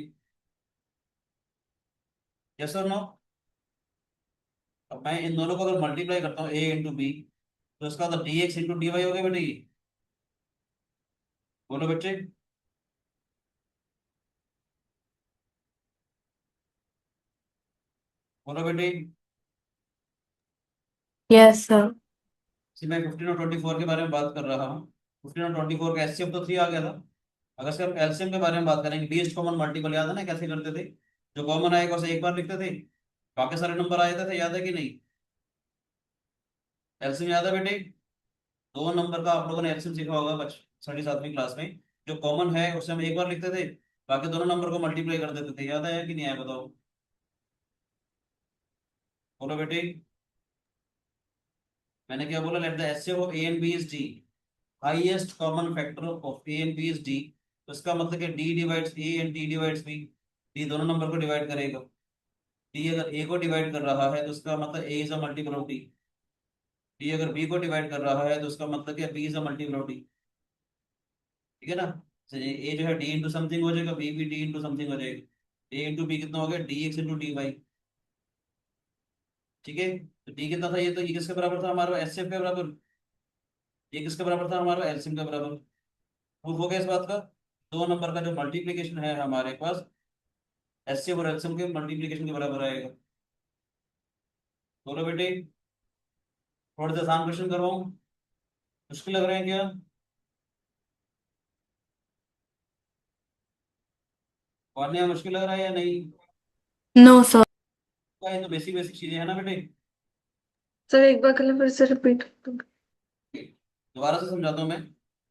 A: यस और नो? अब मैं इन दोनों को अगर मल्टीप्लाई करता हूँ, ए इंटू बी, तो इसका मतलब D X into D Y हो गया बेटे ये। बोलो बच्चे। बोलो बेटे।
G: Yes, sir.
A: इसी मैं 15 और 24 के बारे में बात कर रहा हूँ। 15 और 24 का एचसीएफ तो 3 आ गया था। अगर से हम एलसीएम के बारे में बात करेंगे, लीस्ट कॉमन मल्टीपल याद है ना कैसे करते थे? जो कॉमन आएगा उसे एक बार लिखते थे, बाकी सारे नंबर आ जाते थे, याद है कि नहीं? एलसीएम याद है बेटे? दो नंबर का आप लोगों ने एलसीएम सीखा होगा बच 6वीं 7वीं क्लास में। जो कॉमन है उसे हम एक बार लिखते थे, बाकी दोनों नंबर को मल्टीप्लाई कर देते थे। याद है कि नहीं आया बताओ? बोलो बेटे। मैंने क्या बोला? Let the HCF of A and B is D, highest common factor of A and B is D. तो इसका मतलब कि D divides A and D divides B. D दोनों नंबर को डिवाइड करेगा। डी अगर ए को डिवाइड कर रहा है तो उसका मतलब A is a multiple of D. D अगर बी को डिवाइड कर रहा है तो उसका मतलब क्या? B is a multiple of D. ठीक है ना? ए जो है डी इंटू समथिंग हो जाएगा, बी भी डी इंटू समथिंग हो जाएगा। ए इंटू बी कितना हो गया? D X into D Y. ठीक है, तो डी कितना था? ये तो ये किसके बराबर था हमारा? एच के बराबर। ये किसके बराबर था हमारा? एलसीएम के बराबर। प्रूफ हो गया इस बात का? दो नंबर का जो मल्टीप्लीकेशन है हमारे पास, एचसीएफ और एलसीएम के मल्टीप्लीकेशन के बराबर आएगा। बोलो बेटे। थोड़े से आसान क्वेश्चन करवाऊं? मुश्किल लग रहे हैं क्या? पढ़ने में मुश्किल लग रहा है या नहीं?
G: No, sir.
A: ये तो बेसिक बेसिक चीजें हैं ना बेटे।
C: सर एक बार कल फिर से रिपीट।
A: दोबारा से समझाता हूँ मैं,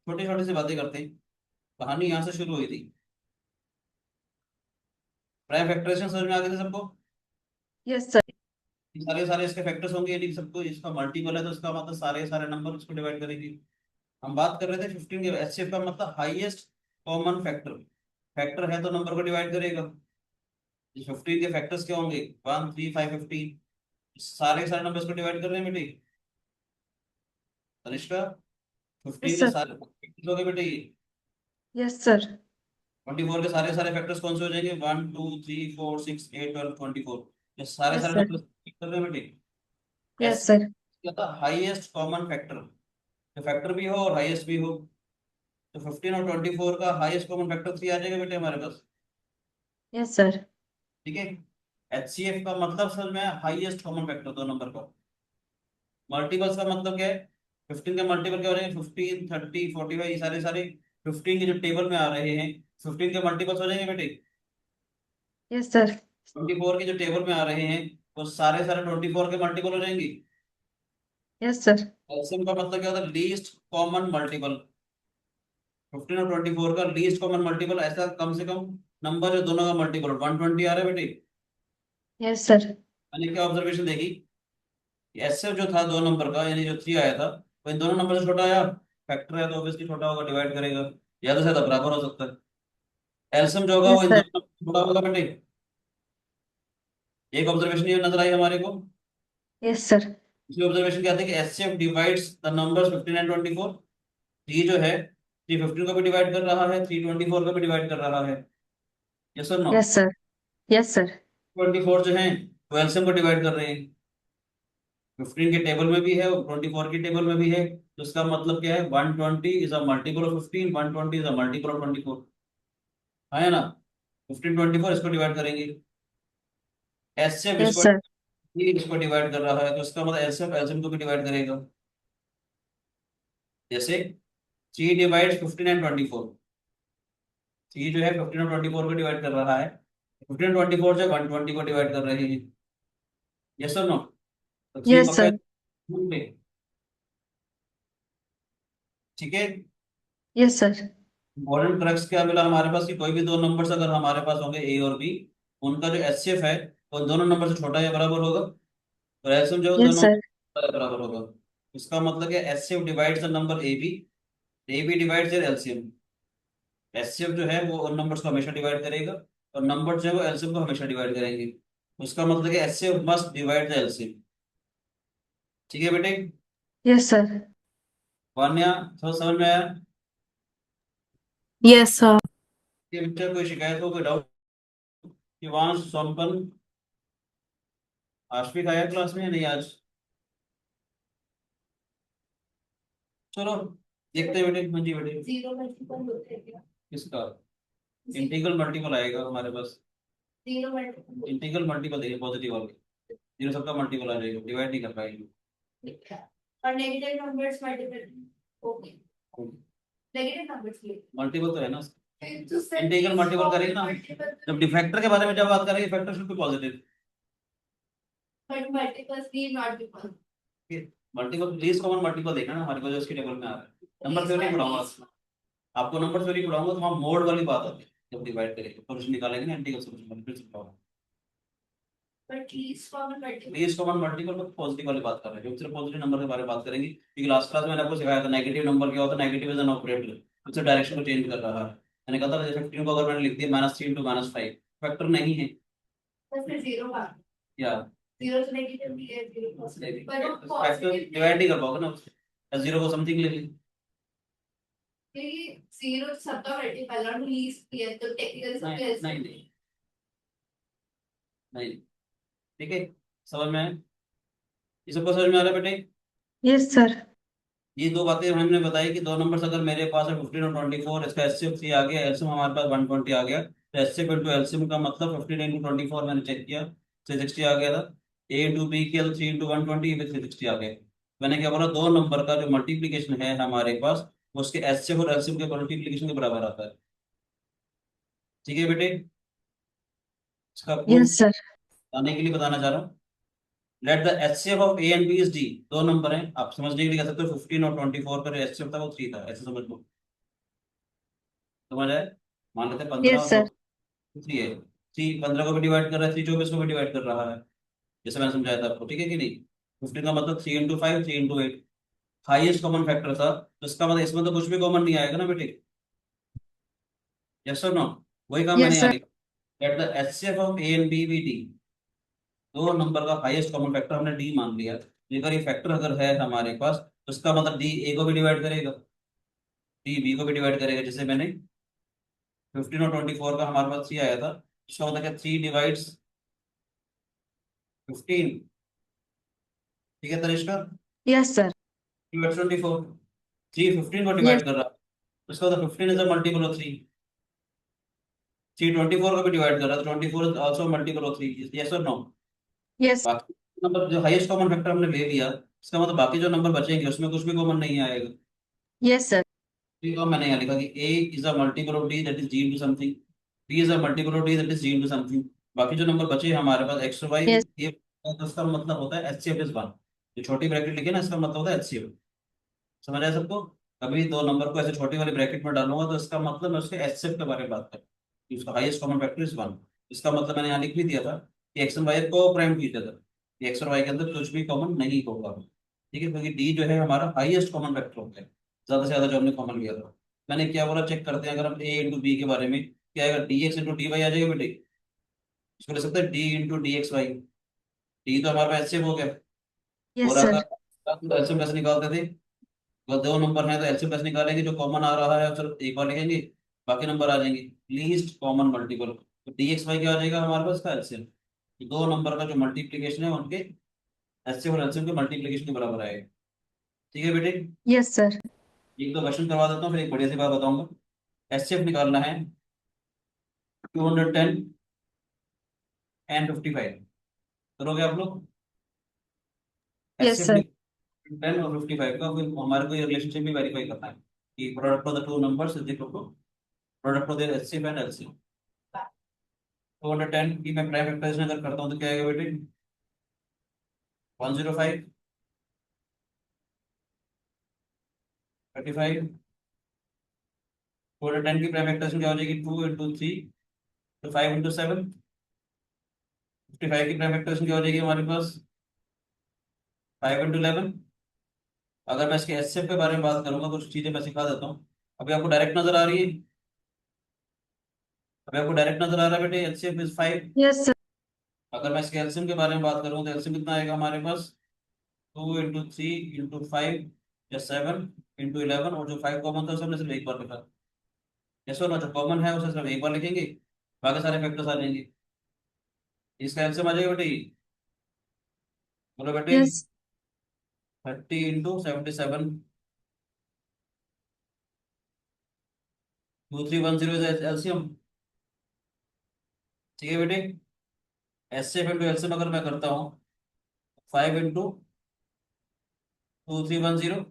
A: छोटी छोटी सी बातें करते हैं। कहानी यहाँ से शुरू हुई थी। प्राइम फैक्टराइजेशन समझ में आ गए थे सबको?
C: Yes sir.
A: ये सारे सारे इसके फैक्टर्स होंगे, यानी कि सबको, इसका मल्टीपल है तो इसका मतलब सारे सारे नंबर उसको डिवाइड करेंगे। हम बात कर रहे थे 15 के, एचसीएफ का मतलब हाईएस्ट कॉमन फैक्टर। फैक्टर है तो नंबर को डिवाइड करेगा। 15 के फैक्टर्स क्या होंगे? 1 3 5 15। सारे सारे नंबर्स को डिवाइड कर रहे हैं बेटे। तनिष्का 15
C: Yes,
A: के
C: sir.
A: सारे factors हो गए बेटे ये।
C: Yes, sir.
A: 24 के सारे सारे फैक्टर्स कौन से हो जाएंगे? 1 2 3 4 6 8 12 24। ये सारे
C: Yes,
A: सारे
C: sir.
A: नंबर्स कर रहे हैं बेटे।
C: Yes,
A: S
C: sir.
A: क्या था? हाईएस्ट कॉमन फैक्टर, जो फैक्टर भी हो और हाईएस्ट भी हो। तो 15 और 24 का हाईएस्ट कॉमन फैक्टर 3 आ जाएगा बेटे हमारे पास।
C: Yes, sir.
A: ठीक है। एचसीएफ का मतलब समझ में हाईएस्ट कॉमन फैक्टर दो नंबर का। मल्टीपल्स का मतलब क्या है? 15 के मल्टीपल क्या हो रहे हैं? 15 30 45, ये सारे सारे 15 के जो टेबल में आ रहे हैं 15 के मल्टीपल्स हो जाएंगे बेटे।
C: Yes, sir.
A: 24 के जो टेबल में आ रहे हैं वो सारे सारे 24 के मल्टीपल हो जाएंगे।
C: Yes, sir.
A: एलसीएम का मतलब क्या होता है? Least common multiple. 15 और 24 का लीस्ट कॉमन मल्टीपल, ऐसा कम से कम नंबर जो दोनों का मल्टीपल 120 आ रहा है बेटे।
C: Yes, sir.
A: मैंने क्या ऑब्जर्वेशन देखी? एचसीएफ जो था दो नंबर का, यानी जो 3 आया था, वो इन दोनों नंबर से छोटा आया। फैक्टर है तो ऑब्वियसली छोटा होगा, डिवाइड करेगा, या तो शायद बराबर हो सकता है। एलसीएम जो होगा वो
C: Yes,
A: इन
C: sir.
A: दोनों नंबर से छोटा होगा बेटे। एक ऑब्जर्वेशन ये नजर आई हमारे को।
C: Yes, sir.
A: दूसरी ऑब्जर्वेशन क्या थी कि HCF divides the numbers 15 and 24। Three जो है 3 15 को भी डिवाइड कर रहा है, 3 24 को भी डिवाइड कर रहा है। यस और no?
C: Yes, sir. Yes, sir.
A: 24 जो है वो एलसीएम को डिवाइड कर रहे हैं। 15 के टेबल में भी है और 24 के टेबल में भी है। तो इसका मतलब क्या है? 120 is a multiple of 15, 120 is a multiple of 24। है ना? 15 24 इसको डिवाइड करेंगे। एचसीएफ
C: Yes,
A: इसको
C: sir.
A: इसको डिवाइड कर रहा है, तो इसका मतलब एचसीएफ एलसीएम को भी डिवाइड करेगा। जैसे 3 डिवाइड्स 15 एंड 24। 3 जो है 15 और 24 को डिवाइड कर रहा है। 15 और 24 जो 120 को डिवाइड कर रहे हैं। यस और नो? तो 3
C: Yes,
A: पक्का
C: sir.
A: है। ठीक है।
C: Yes, sir.
A: इम्पोर्टेंट क्रक्स क्या मिला हमारे पास कि कोई भी दो नंबर्स अगर हमारे पास होंगे ए और बी, उनका जो एचसीएफ है वो उन दोनों नंबर से छोटा या बराबर होगा, और एलसीएम जो है उन
C: Yes,
A: दोनों
C: sir.
A: का बराबर होगा। इसका मतलब है HCF divides the number A B divides their LCM. HCF जो है वो उन नंबर्स को हमेशा डिवाइड करेगा, और नंबर जो है वो एलसीएम को हमेशा डिवाइड करेंगे। उसका मतलब है HCF must divide the LCM. ठीक है बेटे?
C: Yes, sir.
A: वान्या, समझ में आया?
G: Yes, sir.
A: ये बच्चा कोई शिकायत हो, कोई डाउट? शिवांश, सोमपन, आशफिक आया क्लास में या नहीं आज? चलो देखते हैं बेटे। हाँ जी बेटे।
E: जीरो मल्टीपल होते हैं क्या?
A: किसका? इंटीग्रल मल्टीपल आएगा हमारे पास।
E: जीरो मल्टीपल
A: इंटीग्रल मल्टीपल देखिए, पॉजिटिव वाले जीरो सबका मल्टीपल आ जाएगा, डिवाइड नहीं कर पाएंगे।
E: और negative numbers multiple okay negative numbers लिए
A: मल्टीपल तो है ना।
E: इंटीग्रल
A: इंटीग्रल मल्टीपल करेंगे ना जब डिफैक्टर के बारे में जब बात करेंगे, factor should be positive.
E: But multiples need not be positive.
A: Multiple least common multiple देखना ना हमारे को, जो इसके टेबल में आ रहा है। नंबर थ्योरी पढ़ाऊंगा आपको, नंबर थ्योरी पढ़ाऊंगा तो वहाँ मोड वाली बात आती है। जब डिवाइड करेंगे सोल्यूशन निकालेंगे ना, इंटीग्रल सोल्यूशन फिर समझाऊंगा।
E: But least common multiple
A: least common multiple में पॉजिटिव वाली बात कर रहे हैं, जो सिर्फ पॉजिटिव नंबर के बारे में बात करेंगे, क्योंकि लास्ट क्लास में मैंने आपको सिखाया था नेगेटिव नंबर क्या होता है। नेगेटिव इज एन ऑपरेटर, उससे डायरेक्शन को चेंज कर रहा है। मैंने कहा था जैसे 15 को अगर मैंने लिख दिया -3 × -5, फैक्टर नहीं है
E: तो फिर जीरो आ
A: या
E: जीरो तो नेगेटिव भी है जीरो पॉजिटिव पर वो
A: फैक्टर
E: पॉजिटिव
A: डिवाइड नहीं कर पाओगे ना उससे। जीरो को समथिंग ले ली।
E: क्योंकि जीरो सबका मल्टीपल और लीस्ट है तो टेक्निकली सबके
A: नहीं नहीं नहीं नहीं। ठीक है, समझ में आया? ये सबको समझ में आ रहा है बेटे?
C: Yes, sir.
A: ये दो बातें हमने बताई कि दो नंबर्स अगर मेरे पास है 15 और 24, इसका एचसीएफ 3 आ गया, एलसीएम हमारे पास 120 आ गया, तो एचसीएफ इंटू एलसीएम का मतलब 15 × 24 मैंने चेक किया 360 आ गया था। ए इंटू बी किया तो 3 × 120 भी 360 आ गया। मैंने क्या बोला? दो नंबर का जो मल्टीप्लीकेशन है हमारे पास वो उसके एचसीएफ और एलसीएम के मल्टीप्लीकेशन के बराबर आता है। ठीक है बेटे? इसका प्रूफ
C: Yes, sir.
A: आने के लिए बताना चाह रहा हूँ। Let the HCF of A and B is D. दो नंबर हैं, आप समझने के लिए कह सकते हो 15 और 24 का जो एचसीएफ था वो 3 था, ऐसे समझ लो। समझ आए? मान लेते हैं 15
C: Yes,
A: और
C: sir.
A: 3 है। 3 15 को भी डिवाइड कर रहा है, 3 24 को भी डिवाइड कर रहा है, जैसे मैंने समझाया था आपको। ठीक है कि नहीं? 15 का मतलब 3 × 5 3 × 8 हाईएस्ट कॉमन फैक्टर था, तो इसका मतलब इसमें तो कुछ भी कॉमन नहीं आएगा ना बेटे। यस और नो? वही काम मैंने
C: Yes,
A: यहाँ
C: sir.
A: लिखा। Let the HCF of A and B be D. दो नंबर का हाईएस्ट कॉमन फैक्टर हमने डी मान लिया, अगर ये फैक्टर अगर है हमारे पास तो इसका मतलब डी ए को भी डिवाइड करेगा, डी बी को भी डिवाइड करेगा। जैसे मैंने 15 और 24 का हमारे पास 3 आया था, इसका मतलब क्या 3 डिवाइड्स 15, ठीक है तनिष्का,
C: Yes, sir.
A: डिवाइड्स 24, 3 15 को
C: Yes.
A: डिवाइड कर रहा है, उसका मतलब 15 इज अ मल्टीपल ऑफ 3, 3 24 को भी डिवाइड कर रहा है, 24 is also multiple of 3, yes और नो।
C: Yes.
A: बाकी नंबर जो हाईएस्ट कॉमन फैक्टर हमने ले लिया, इसका मतलब बाकी जो नंबर बचेंगे उसमें कुछ भी कॉमन नहीं आएगा।
C: Yes, sir.
A: ठीक है, मैंने यहाँ लिखा कि a is a multiple of d that is g into something, b is a multiple of d that is g into something. बाकी जो नंबर बचे हमारे पास x और y,
C: Yes.
A: ये तो इसका मतलब होता है HCF इज 1, जो छोटी ब्रैकेट लिखी है ना इसका मतलब होता है HCF। समझ आया सबको? कभी दो नंबर को ऐसे छोटी वाली ब्रैकेट में डालूंगा तो इसका मतलब मैं उसके HCF के बारे में बात करूँ कि उसका हाईएस्ट कॉमन फैक्टर इज 1। इसका मतलब मैंने यहाँ लिख भी दिया था कि एक्स और वाई को प्राइम कीजिए था, कि एक्स और वाई के अंदर कुछ भी कॉमन नहीं होगा, ठीक है, क्योंकि डी जो है हमारा हाईएस्ट कॉमन फैक्टर होता है, ज्यादा से ज्यादा जो हमने कॉमन लिया था। मैंने क्या बोला, चेक करते हैं, अगर हम ए इंटू बी के बारे में क्या आएगा, D X into D Y आ जाएगा बेटे, इसको ले सकते हैं D into D X Y, D तो हमारे पास HCF हो गया।
C: Yes,
A: और
C: sir.
A: अगर एलसीएम कैसे निकालते थे, अगर दो नंबर हैं तो एलसीएम कैसे निकालेंगे, जो कॉमन आ रहा है सिर्फ एक बार लिखेंगे, बाकी नंबर आ जाएंगे लीस्ट कॉमन मल्टीपल, तो डी एक्स वाई क्या आ जाएगा हमारे पास का एलसीएम, दो नंबर का जो मल्टीप्लीकेशन है उनके एचसीएफ और एलसीएम के मल्टीप्लीकेशन के बराबर आएगा। ठीक है बेटे,
C: Yes, sir.
A: एक दो क्वेश्चन करवा देता हूँ फिर एक बढ़िया सी बात बताऊंगा। एचसीएफ निकालना है 210 एंड 55, करोगे आप लोग?
C: Yes,
A: HCF
C: sir.
A: 10 और 55 का फिर हमारे को ये रिलेशनशिप भी वेरीफाई करना है कि product of the two numbers is equal to product of their HCF and LCM. 210 की मैं प्राइम फैक्टराइजेशन अगर करता हूँ तो क्या आएगा बेटे, 105, 35, 210 की प्राइम फैक्टराइजेशन क्या हो जाएगी, 2 इंटू 3 तो 5 इंटू 7, 55 की प्राइम फैक्टराइजेशन क्या हो जाएगी हमारे पास 5 इंटू 11। अगर मैं इसके एचसीएफ के बारे में बात करूंगा कुछ चीजें मैं सिखा देता हूँ, अभी आपको डायरेक्ट नजर आ रही है, अभी आपको डायरेक्ट नजर आ रहा है बेटे, एचसीएफ इज 5।
C: Yes, sir.
A: अगर मैं इसके एलसीएम के बारे में बात करूँ तो एलसीएम कितना आएगा हमारे पास, 2 इंटू 3 इंटू 5 या 7 इंटू 11, और जो 5 कॉमन था उसे हमने सिर्फ एक बार लिखा, जैसे ना जो कॉमन है उसे सिर्फ एक बार लिखेंगे, बाकी सारे फैक्टर्स आ जाएंगे। इसका एलसीएम आ जाएगा बेटे, बोलो बेटे,
C: Yes.
A: 30 into 77, 2310 is LCM. ठीक है बेटे, एचसीएफ इंटू एलसीएम अगर मैं करता हूँ 5 इंटू 2310,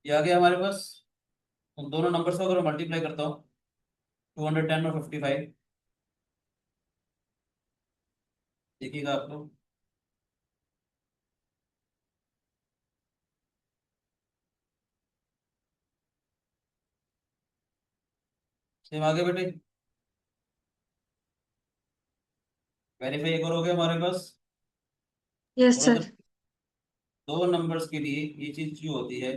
A: ये आ गया हमारे पास। उन दोनों नंबर्स को अगर मल्टीप्लाई करता हूँ 210 और 55, देखिएगा आप लोग, सेम आगे बेटे, वेरीफाई करोगे हमारे पास।
C: Yes,
A: और
C: sir.
A: अगर दो नंबर्स के लिए ये चीज ट्रू होती है,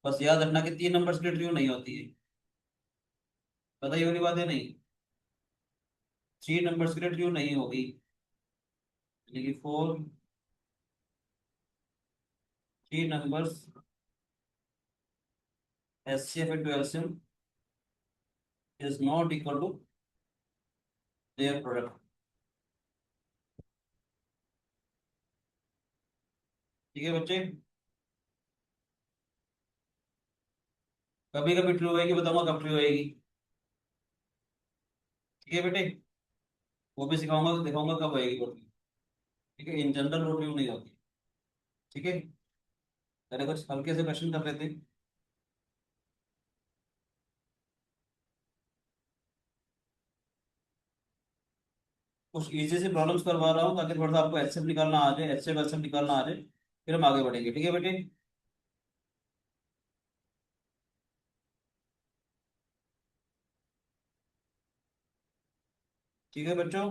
A: बस याद रखना कि तीन नंबर्स के लिए ट्रू नहीं होती है, पता ही वाली बात है नहीं, 3 नंबर्स के लिए ट्रू नहीं होगी, यानी कि 3 numbers HCF into LCM is not equal to their product. ठीक है बच्चे, कभी कभी ट्रू होएगी, बताऊंगा कब ट्रू होएगी। ठीक है बेटे, वो भी सिखाऊंगा तो दिखाऊंगा कब होएगी वो ट्रू। ठीक है, इन जनरल वो ट्रू नहीं होती। ठीक है, पहले कुछ हल्के से क्वेश्चन कर लेते हैं। कुछ इजी से प्रॉब्लम्स करवा रहा हूँ ताकि थोड़ा सा आपको एचसीएफ निकालना आ जाए, एचसीएफ एलसीएम निकालना आ जाए, फिर हम आगे बढ़ेंगे। ठीक है बेटे, ठीक है बच्चों,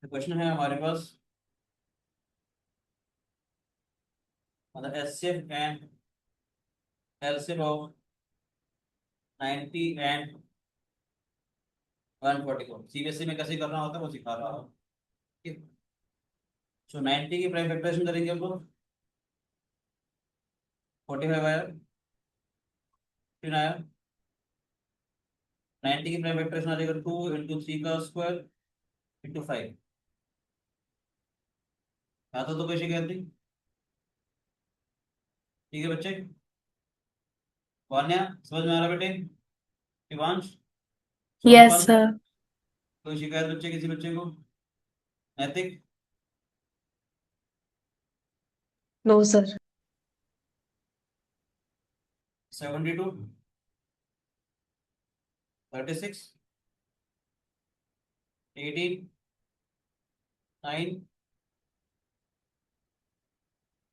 A: क्वेश्चन है हमारे पास, मतलब HCF and LCM of 90 and 144 CBSE में कैसे करना होता है वो सिखा रहा हूँ। ठीक है, सो 90 की प्राइम फैक्टराइजेशन करेंगे हम लोग। 45 आया, फिर आया 90 की प्राइम फैक्टराइजेशन आ जाएगा 2 इंटू 3 का स्क्वायर इंटू 5। यहाँ तो कोई शिकायत नहीं। ठीक है बच्चे, वान्या समझ में आ रहा है बेटे? Shivansh,
G: Yes,
A: सोनपन,
G: sir.
A: कोई शिकायत बच्चे किसी बच्चे को? नैतिक,
C: No, sir.
A: 72, 36, 18, 9,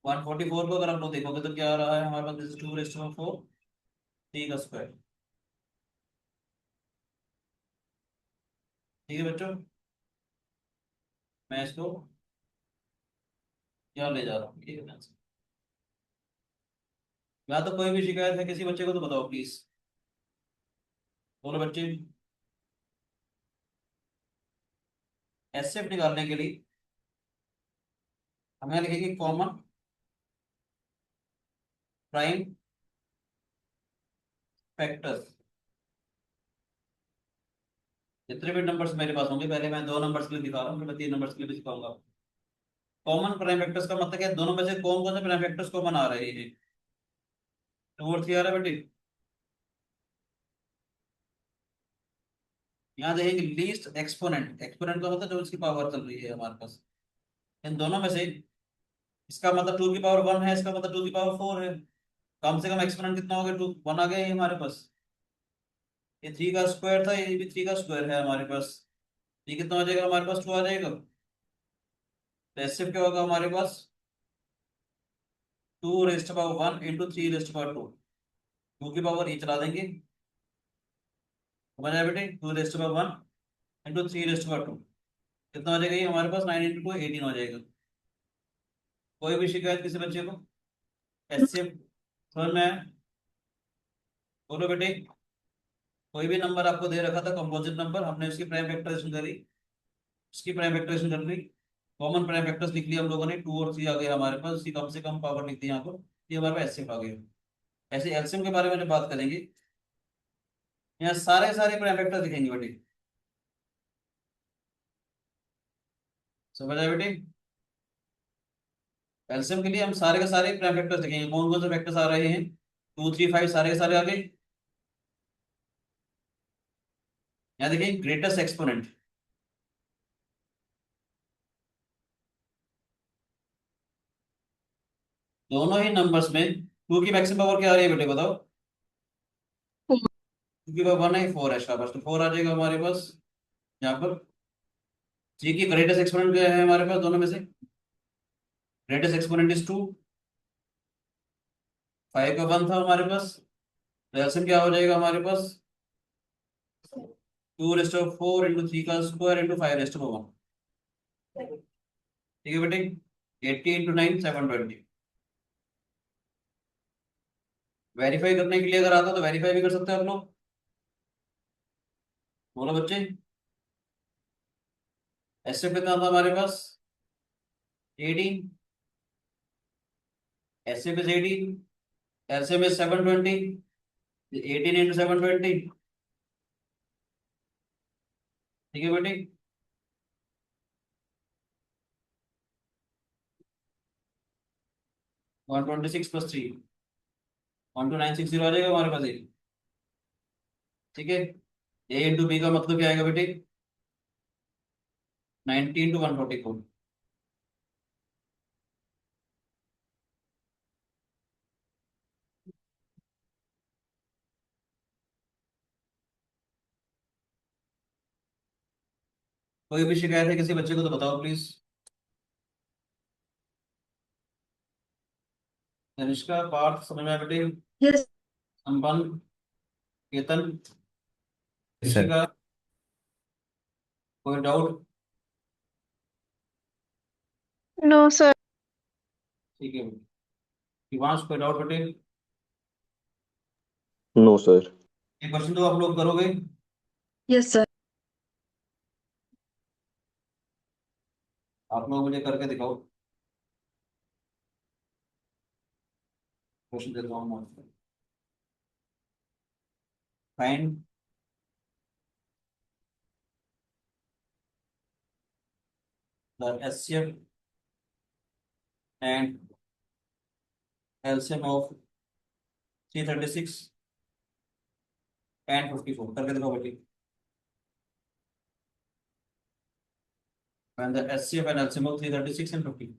A: 144 को अगर आप लोग देखोगे तो क्या आ रहा है हमारे पास? दिस 2 रेस्ट ऑफ 4 3 का स्क्वायर। ठीक है बच्चों, मैं इसको यहाँ ले जा रहा हूँ। ठीक है, या तो कोई भी शिकायत है किसी बच्चे को तो बताओ प्लीज। बोलो बच्चे। एसएफ निकालने के लिए हमें लिखेंगे कॉमन प्राइम फैक्टर्स। जितने भी नंबर्स मेरे पास होंगे, पहले मैं 2 नंबर्स के लिए दिखा रहा हूँ, फिर मैं 3 नंबर्स के लिए भी दिखाऊंगा। कॉमन प्राइम फैक्टर्स का मतलब क्या है? दोनों में से कौन कौन से प्राइम फैक्टर्स कॉमन आ रहे हैं? 2 और 3 आ रहा है बेटी। यहाँ देखेंगे लीस्ट एक्सपोनेंट। एक्सपोनेंट का मतलब जो इसकी पावर चल रही है हमारे पास, इन दोनों में से इसका मतलब 2 की पावर 1 है, इसका मतलब 2 की पावर 4 है। कम से कम एक्सपोनेंट कितना हो गया? 2 1 आ गया ये हमारे पास। ये 3 का स्क्वायर था, ये भी 3 का स्क्वायर है हमारे पास। ये कितना हो जाएगा हमारे पास? 2 आ जाएगा। तो एसएफ क्या होगा हमारे पास? 2 raised power 1 into 3 rest power 2। 2 की पावर ये चला देंगे, समझ आया बेटे? 2 raised power 1 into 3 rest power 2 कितना हो जाएगा ये हमारे पास? 9 इंटू 2 18 हो जाएगा। कोई भी शिकायत किसी बच्चे को? एचसीएफ समझ में आया? बोलो बेटे। कोई भी नंबर आपको दे रखा था कंपोजिट नंबर, हमने उसकी प्राइम फैक्टराइजेशन करी, उसकी प्राइम फैक्टराइजेशन कर ली, कॉमन प्राइम फैक्टर्स लिख लिया हम लोगों ने, 2 और 3 आ गए हमारे पास, उसकी कम से कम पावर लिख दी यहाँ पर, ये हमारे पास एचसीएफ आ गया। ऐसे एलसीएम के बारे में जब बात करेंगे, यहाँ सारे सारे प्राइम फैक्टर्स लिखेंगे बेटे। समझ आया बेटे? एलसीएम के लिए हम सारे के सारे प्राइम फैक्टर्स लिखेंगे। कौन कौन से फैक्टर्स आ रहे हैं? 2 3 5 सारे के सारे आ गए। यहाँ देखिए ग्रेटेस्ट एक्सपोनेंट, दोनों ही नंबर्स में 2 की मैक्सिमम पावर क्या आ रही है बेटे बताओ? 2 की पावर 1 है, 4 है, शाबाश। तो 4 आ जाएगा हमारे पास यहाँ पर। जी की ग्रेटेस्ट एक्सपोनेंट क्या है हमारे पास दोनों में से? Greatest exponent is 2। 5 का 1 था हमारे पास, तो एलसीएम क्या हो जाएगा हमारे पास? 2 रेस्ट ऑफ 4 इंटू 3 का स्क्वायर इंटू 5 रेस्ट ऑफ 1। ठीक है बेटे, 80 इंटू 9 720। वेरीफाई करने के लिए अगर आता तो वेरीफाई भी कर सकते हैं आप लोग। बोलो बच्चे। एसएफ कितना था हमारे पास? 18। SF is 18, LCM is 720। 18 into 720। ठीक है बेटे, 126 प्लस 3 12960 आ जाएगा हमारे पास एक। ठीक है, ए इंटू बी का मतलब क्या आएगा बेटे? 90 इंटू 144। कोई भी शिकायत है किसी बच्चे को तो बताओ प्लीज। तनिष्का, पार्थ, समझ में आया बेटे?
C: Yes.
A: संपन्न, केतन,
B: सर।
A: ऋषिका, कोई डाउट?
C: No, sir.
A: ठीक है बेटे। शिवांश, कोई डाउट बेटे?
B: No sir.
A: ये क्वेश्चन तो आप लोग करोगे?
C: Yes, sir.
A: आप लोग मुझे करके दिखाओ। क्वेश्चन देता हूँ मैं। Find the HCF and LCM of 336 and 54 करके दिखाओ बेटी। Find the HCF and LCM of 336 and 50।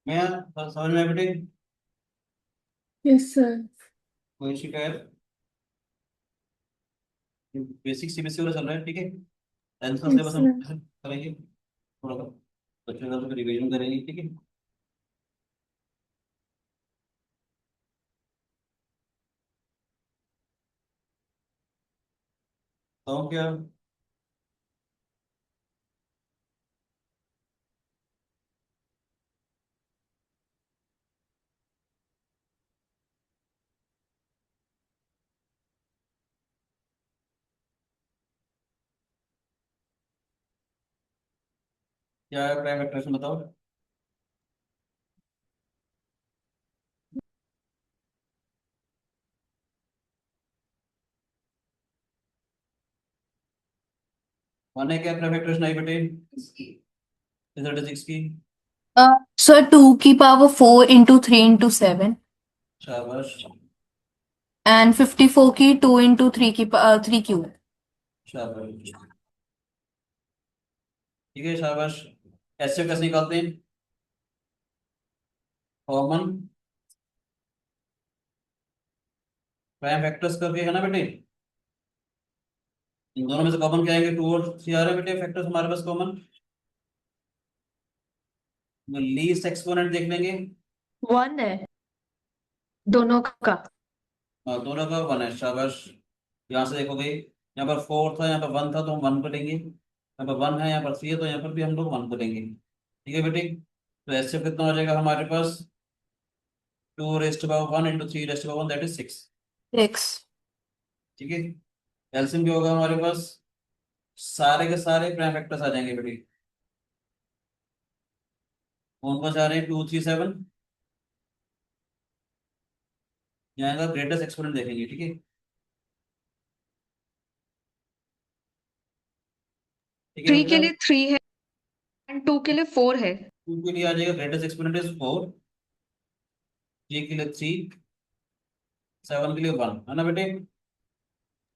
A: मैं समझ में बेटे?
G: Yes, sir.
A: कोई शिकायत? बेसिक सीबीएसई वाला चल रहा है, ठीक है। टेंथ का सिलेबस
G: Yes,
A: हम
G: sir.
A: ऐसे करेंगे, थोड़ा सा बच्चों का रिवीजन करेंगे, ठीक है। तो क्या क्या है प्राइम वेक्टर्स बताओ। वन है क्या प्राइम वेक्टर्स? नहीं बेटे,
E: इसकी
A: 36 की।
G: Sir, 2 की power 4 into 3 into 7
A: शाबाश
G: and 54 की 2 into 3 की 3 cube.
A: शाबाश, ठीक है शाबाश। ऐसे कैसे निकालते हैं? कॉमन प्राइम फैक्टर्स करके, है ना बेटे। इन दोनों में से कॉमन क्या आएंगे? 2 और 3 आ रहे हैं बेटे फैक्टर्स हमारे पास कॉमन। लीस्ट एक्सपोनेंट देख लेंगे।
C: 1 है दोनों का।
A: हाँ, दोनों का 1 है, शाबाश। यहाँ से देखोगे, यहाँ पर 4 था, यहाँ पर 1 था, तो हम 1 को लेंगे। यहाँ पर 1 है, यहाँ पर 3 है, तो यहाँ पर भी हम लोग 1 को लेंगे, ठीक है बेटे। तो ऐसे कितना हो जाएगा हमारे पास? 2 raised power 1 into 3 rest power 1, that is 6,
G: 6.
A: ठीक है। एलसीएम क्या होगा हमारे पास? सारे के सारे प्राइम फैक्टर्स आ जाएंगे बेटे। कौन कौन से आ रहे हैं? 2 3 7। यहाँ का ग्रेटेस्ट एक्सपोनेंट देखेंगे, ठीक है। ठीक है
C: 3 के
A: बेटा,
C: लिए 3 है एंड 2 के लिए 4 है।
A: 2 के लिए आ जाएगा ग्रेटेस्ट एक्सपोनेंट इज 4, 3 के लिए 3, 7 के लिए 1, है ना बेटे।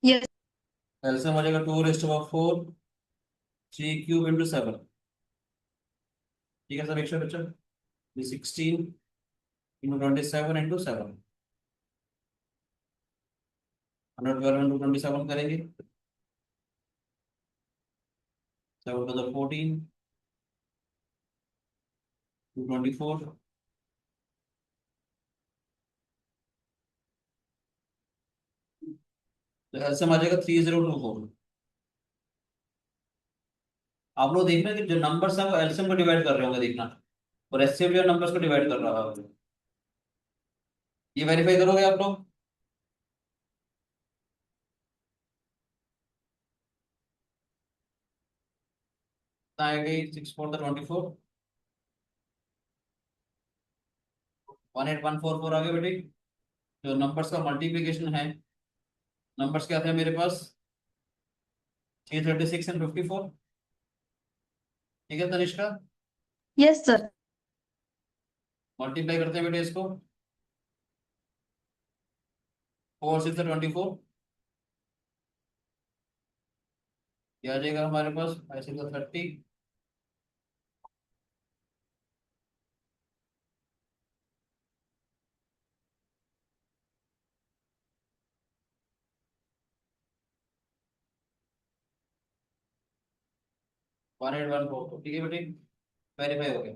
C: यस।
A: एलसीएम हो जाएगा 2 रेस्ट पावर 4, 3 क्यूब इंटू 7, ठीक है सब एक सौ बच्चा। 16 इंटू 27 इंटू 7, 112 इंटू 27 करेंगे, 7 to the 14, 224, तो एलसीएम आ जाएगा 3024। आप लोग देखना कि जो नंबर्स हैं वो एलसीएम को डिवाइड कर रहे होंगे, देखना। और एचसीएफ जो नंबर्स को डिवाइड कर रहा है, ये वेरीफाई करोगे आप लोग। कितना आएगा? 6 4 24, 18144 आ गया बेटे। जो नंबर्स का मल्टीप्लीकेशन है, नंबर्स क्या थे मेरे पास? 336 एंड 54, ठीक है तनिष्का।
C: Yes sir.
A: मल्टीप्लाई करते हैं बेटे इसको, 4 6 24, क्या आ जाएगा हमारे पास? 5 6 30, 1814, ठीक है बेटे, वेरीफाई हो गया।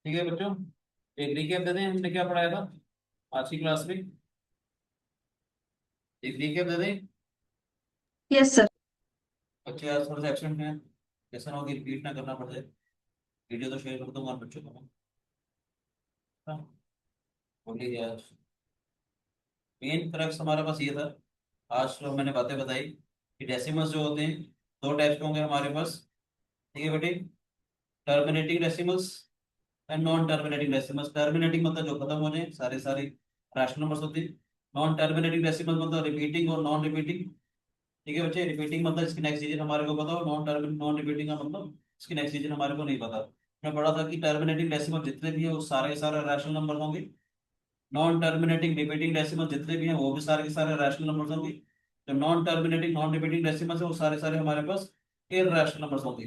A: ठीक है बच्चों, एक रिकैप दे दें हमने क्या पढ़ाया था आज की क्लास में, एक रिकैप दे दें।
C: Yes, sir.
A: बच्चे आज थोड़ा सा एब्सेंट हैं, ऐसा ना हो कि रिपीट ना करना पड़ जाए, वीडियो तो शेयर कर दूंगा बच्चों को मैं। हाँ, बोलिए आज मेन क्रक्स हमारे पास ये था, आज जो मैंने बातें बताई कि डेसिमल्स जो होते हैं दो टाइप्स के होंगे हमारे पास, ठीक है बेटे, terminating decimals and non terminating decimals. Terminating मतलब जो खत्म हो जाए, सारे सारे रैशनल नंबर्स होते हैं। नॉन टर्मिनेटिंग डेसिमल मतलब रिपीटिंग और नॉन रिपीटिंग, ठीक है बच्चे, रिपीटिंग मतलब इसकी नेक्स्ट डिजिट हमारे को पता हो, नॉन रिपीटिंग का मतलब इसकी नेक्स्ट डिजिट हमारे को नहीं पता। मैं पढ़ा था कि टर्मिनेटिंग डेसिमल जितने भी है वो सारे के सारे रैशनल नंबर होंगे, नॉन टर्मिनेटिंग रिपीटिंग डेसिमल जितने भी हैं वो भी सारे के सारे रैशनल नंबर्स होंगे, जो non terminating non repeating decimal है वो सारे सारे हमारे पास इरैशनल नंबर्स होंगे।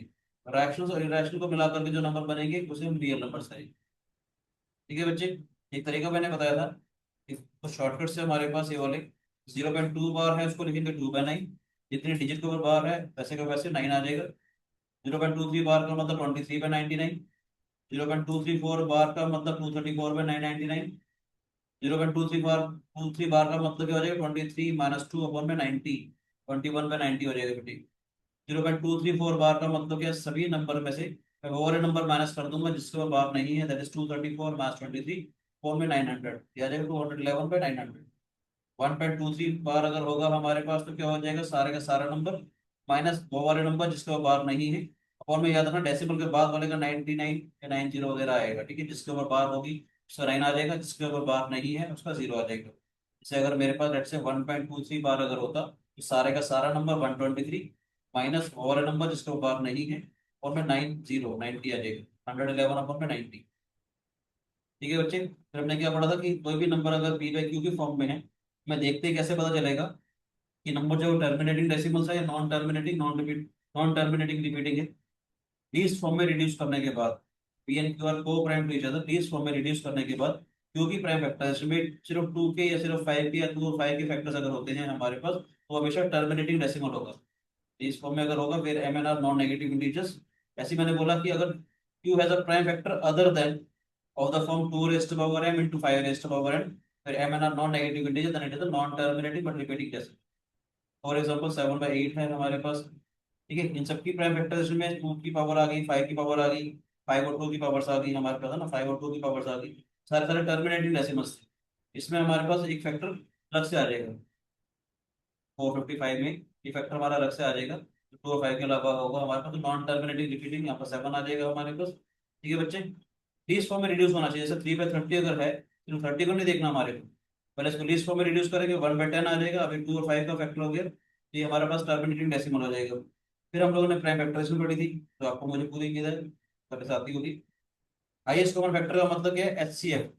A: रैशनल और इरैशनल को मिलाकर के जो नंबर बनेंगे उसे हम रियल नंबर्स कहेंगे। ठीक है बच्चे, एक तरीका मैंने बताया था कि तो शॉर्टकट से हमारे पास ये वाले 0.2 बार है उसको लिखेंगे 2/9, जितनी डिजिट के ऊपर बार है वैसे का वैसे 9 आ जाएगा। 0.23 बार का मतलब 23/99, 0.234 बार का मतलब 234/999, 0.23 बार का मतलब क्या हो जाएगा 23 - 2/90, 21/90 हो जाएगा बेटी। 0.234 बार का मतलब क्या, सभी नंबर में से मैं वो वाले नंबर माइनस कर दूंगा जिसके ऊपर बार नहीं है, दैट इज 234 - 23, 4 में 900 दिया जाएगा, 211/900। 1.23 बार अगर होगा हमारे पास तो क्या हो जाएगा, सारे का सारा नंबर माइनस वो वाले नंबर जिसके ऊपर बार नहीं है, और में याद रखना डेसिमल के बाद वाले का 99 या 90 वगैरह आएगा, ठीक है, जिसके ऊपर बार होगी उसका 9 आ जाएगा, जिसके ऊपर बार नहीं है उसका 0 आ जाएगा। जैसे अगर मेरे पास लेट्स से 1.23 बार अगर होता तो सारे का सारा नंबर 123 माइनस वो वाला नंबर जिसके ऊपर बार नहीं है, और में 90 आ जाएगा, 111/90। ठीक है बच्चे, फिर हमने क्या पढ़ा था कि कोई भी नंबर अगर पी बाई क्यू की फॉर्म में है, मैं देखते ही कैसे पता चलेगा कि नंबर जो टर्मिनेटिंग डेसिमल्स है या non terminating non terminating repeating है। लीस्ट फॉर्म में रिड्यूस करने के बाद P and Q are coprime to each other, least form में रिड्यूस करने के बाद क्यू की प्राइम फैक्टर में सिर्फ 2 के या सिर्फ 5 के या 2 और 5 के फैक्टर्स अगर होते हैं हमारे पास तो हमेशा टर्मिनेटिंग डेसिमल होगा। लीस्ट फॉर्म में अगर होगा फिर M N are non negative integers. ऐसे मैंने बोला कि अगर Q has a prime factor other than of the form 2 raised to power m into 5 raised to power n, where m and are non-negative integer, then it is a non-terminating but repeating decimal। For example 7/8 है हमारे पास, ठीक है, इन सबकी प्राइम फैक्टर्स में 2 की पावर आ गई, 5 की पावर आ गई, 5 और 2 की पावर्स आ गई हमारे पास, है ना, 5 और 2 की पावर्स आ गई, सारे सारे टर्मिनेटिंग डेसिमल्स थे। इसमें हमारे पास एक फैक्टर अलग से आ जाएगा, 455 में ये फैक्टर हमारा अलग से आ जाएगा, तो 2 और 5 के अलावा होगा हमारे पास, तो नॉन टर्मिनेटिंग रिपीटिंग यहाँ पर 7 आ जाएगा हमारे पास। ठीक है बच्चे, लीस्ट फॉर्म में रिड्यूस होना चाहिए, जैसे 3/30 अगर है तो 30 को नहीं देखना हमारे को, पहले इसको लीस्ट फॉर्म में रिड्यूस करेंगे 1/10 आ जाएगा, अभी 2 और 5 का फैक्टर हो गया, तो ये हमारे पास टर्मिनेटिंग डेसिमल हो जाएगा। फिर हम लोगों ने प्राइम फैक्टराइजेशन पढ़ी थी, तो आपको मुझे पूरी की है पहले से आती होगी। हाईएस्ट कॉमन फैक्टर का मतलब क्या है, एचसीएफ।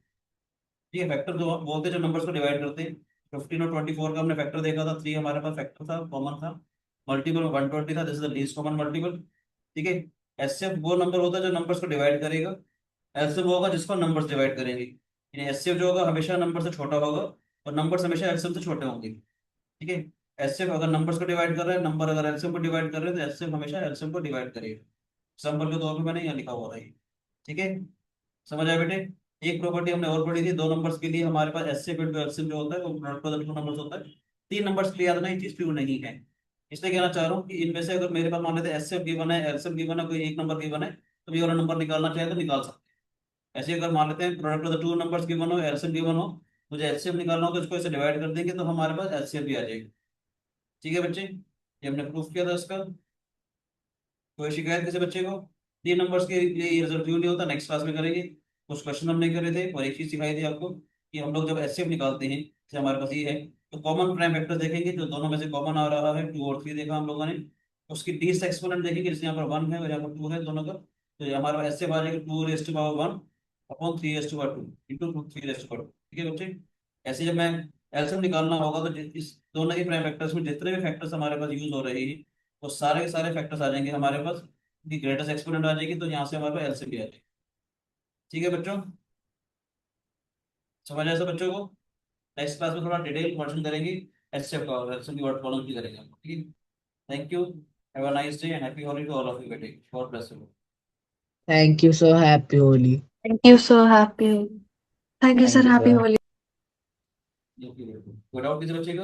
A: ये फैक्टर जो बोलते हैं जो नंबर्स को डिवाइड करते हैं, 15 और 24 का हमने फैक्टर देखा था, 3 हमारे पास फैक्टर था, कॉमन था, मल्टीपल 120 था, this is the least common multiple. ठीक है, एचसीएफ वो नंबर होता है जो नंबर्स को डिवाइड करेगा, एलसीएम वो होगा जिसको नंबर्स डिवाइड करेंगे, यानी एचसीएफ जो होगा हमेशा नंबर से छोटा होगा और नंबर्स हमेशा एलसीएम से छोटे होंगे। ठीक है, एचसीएफ अगर नंबर्स को डिवाइड कर रहा है, नंबर अगर एलसीएम को डिवाइड कर रहे हैं तो एचसीएफ हमेशा एलसीएम को डिवाइड करेगा। एग्जाम्पल के तौर पे मैंने यहाँ लिखा हुआ था ये। ठीक है, समझ आया बेटे। एक प्रॉपर्टी हमने और पढ़ी थी, दो नंबर्स के लिए हमारे पास एचसीएफ इंटू एलसीएम जो होता है वो product of the two numbers होता है। 3 नंबर्स के लिए याद नहीं, चीज ट्रू नहीं है, इसलिए कहना चाह रहा हूँ कि इनमें से अगर मेरे पास मान लेते हैं एचसीएफ गिवन है, एलसीएम गिवन है, कोई एक नंबर गिवन है, तो ये वाला नंबर निकालना चाहे तो निकाल सकते हैं। ऐसे अगर मान लेते हैं product of the two numbers given हो, एलसीएम गिवन हो, मुझे एचसीएफ निकालना हो तो इसको ऐसे डिवाइड कर देंगे तो हमारे पास एचसीएफ भी आ जाएगा। ठीक है बच्चे, ये हमने प्रूफ किया था इसका, कोई शिकायत किसी बच्चे को? 3 नंबर्स के लिए ये रिजल्ट क्यों नहीं होता, नेक्स्ट क्लास में करेंगे। कुछ क्वेश्चन हमने करे थे और एक चीज सिखाई थी आपको कि हम लोग जब एचसीएफ निकालते हैं, जैसे हमारे पास ये है, तो कॉमन प्राइम वेक्टर देखेंगे, जो दोनों में से कॉमन आ रहा है 2 और 3 देखा हम लोगों ने, उसकी लीस्ट एक्सपोनेंट देखेंगे, जैसे यहाँ पर 1 है और यहाँ पर 2 है दोनों का, तो ये हमारे पास एचसीएफ आ जाएगा 2 raised to power 1 upon 3 raised to power 2 into 3 raised to power 2। ठीक है बच्चे, ऐसे जब मैं एलसीएम निकालना होगा तो इस दोनों के प्राइम फैक्टर्स में जितने भी फैक्टर्स हमारे पास यूज हो रहे हैं वो सारे के सारे फैक्टर्स आ जाएंगे हमारे पास, की ग्रेटेस्ट एक्सपोनेंट आ जाएगी, तो यहाँ से हमारे पास एलसीएम भी आ जाएगी। ठीक है बच्चों, समझ आया सब बच्चों को? नेक्स्ट क्लास में थोड़ा डिटेल वर्जन करेंगे एचसीएफ का और एलसीएम की वर्ड प्रॉब्लम भी करेंगे हम, ठीक है। Thank you, have a nice day and happy Holi to all of you बेटे, God bless you.
D: Thank you, so happy Holi.
G: Thank you, sir. Happy.
C: Thank you,
D: Thank
C: sir.
D: you,
C: Happy
D: sir.
C: Holi.
A: कोई डाउट किसी बच्चे का?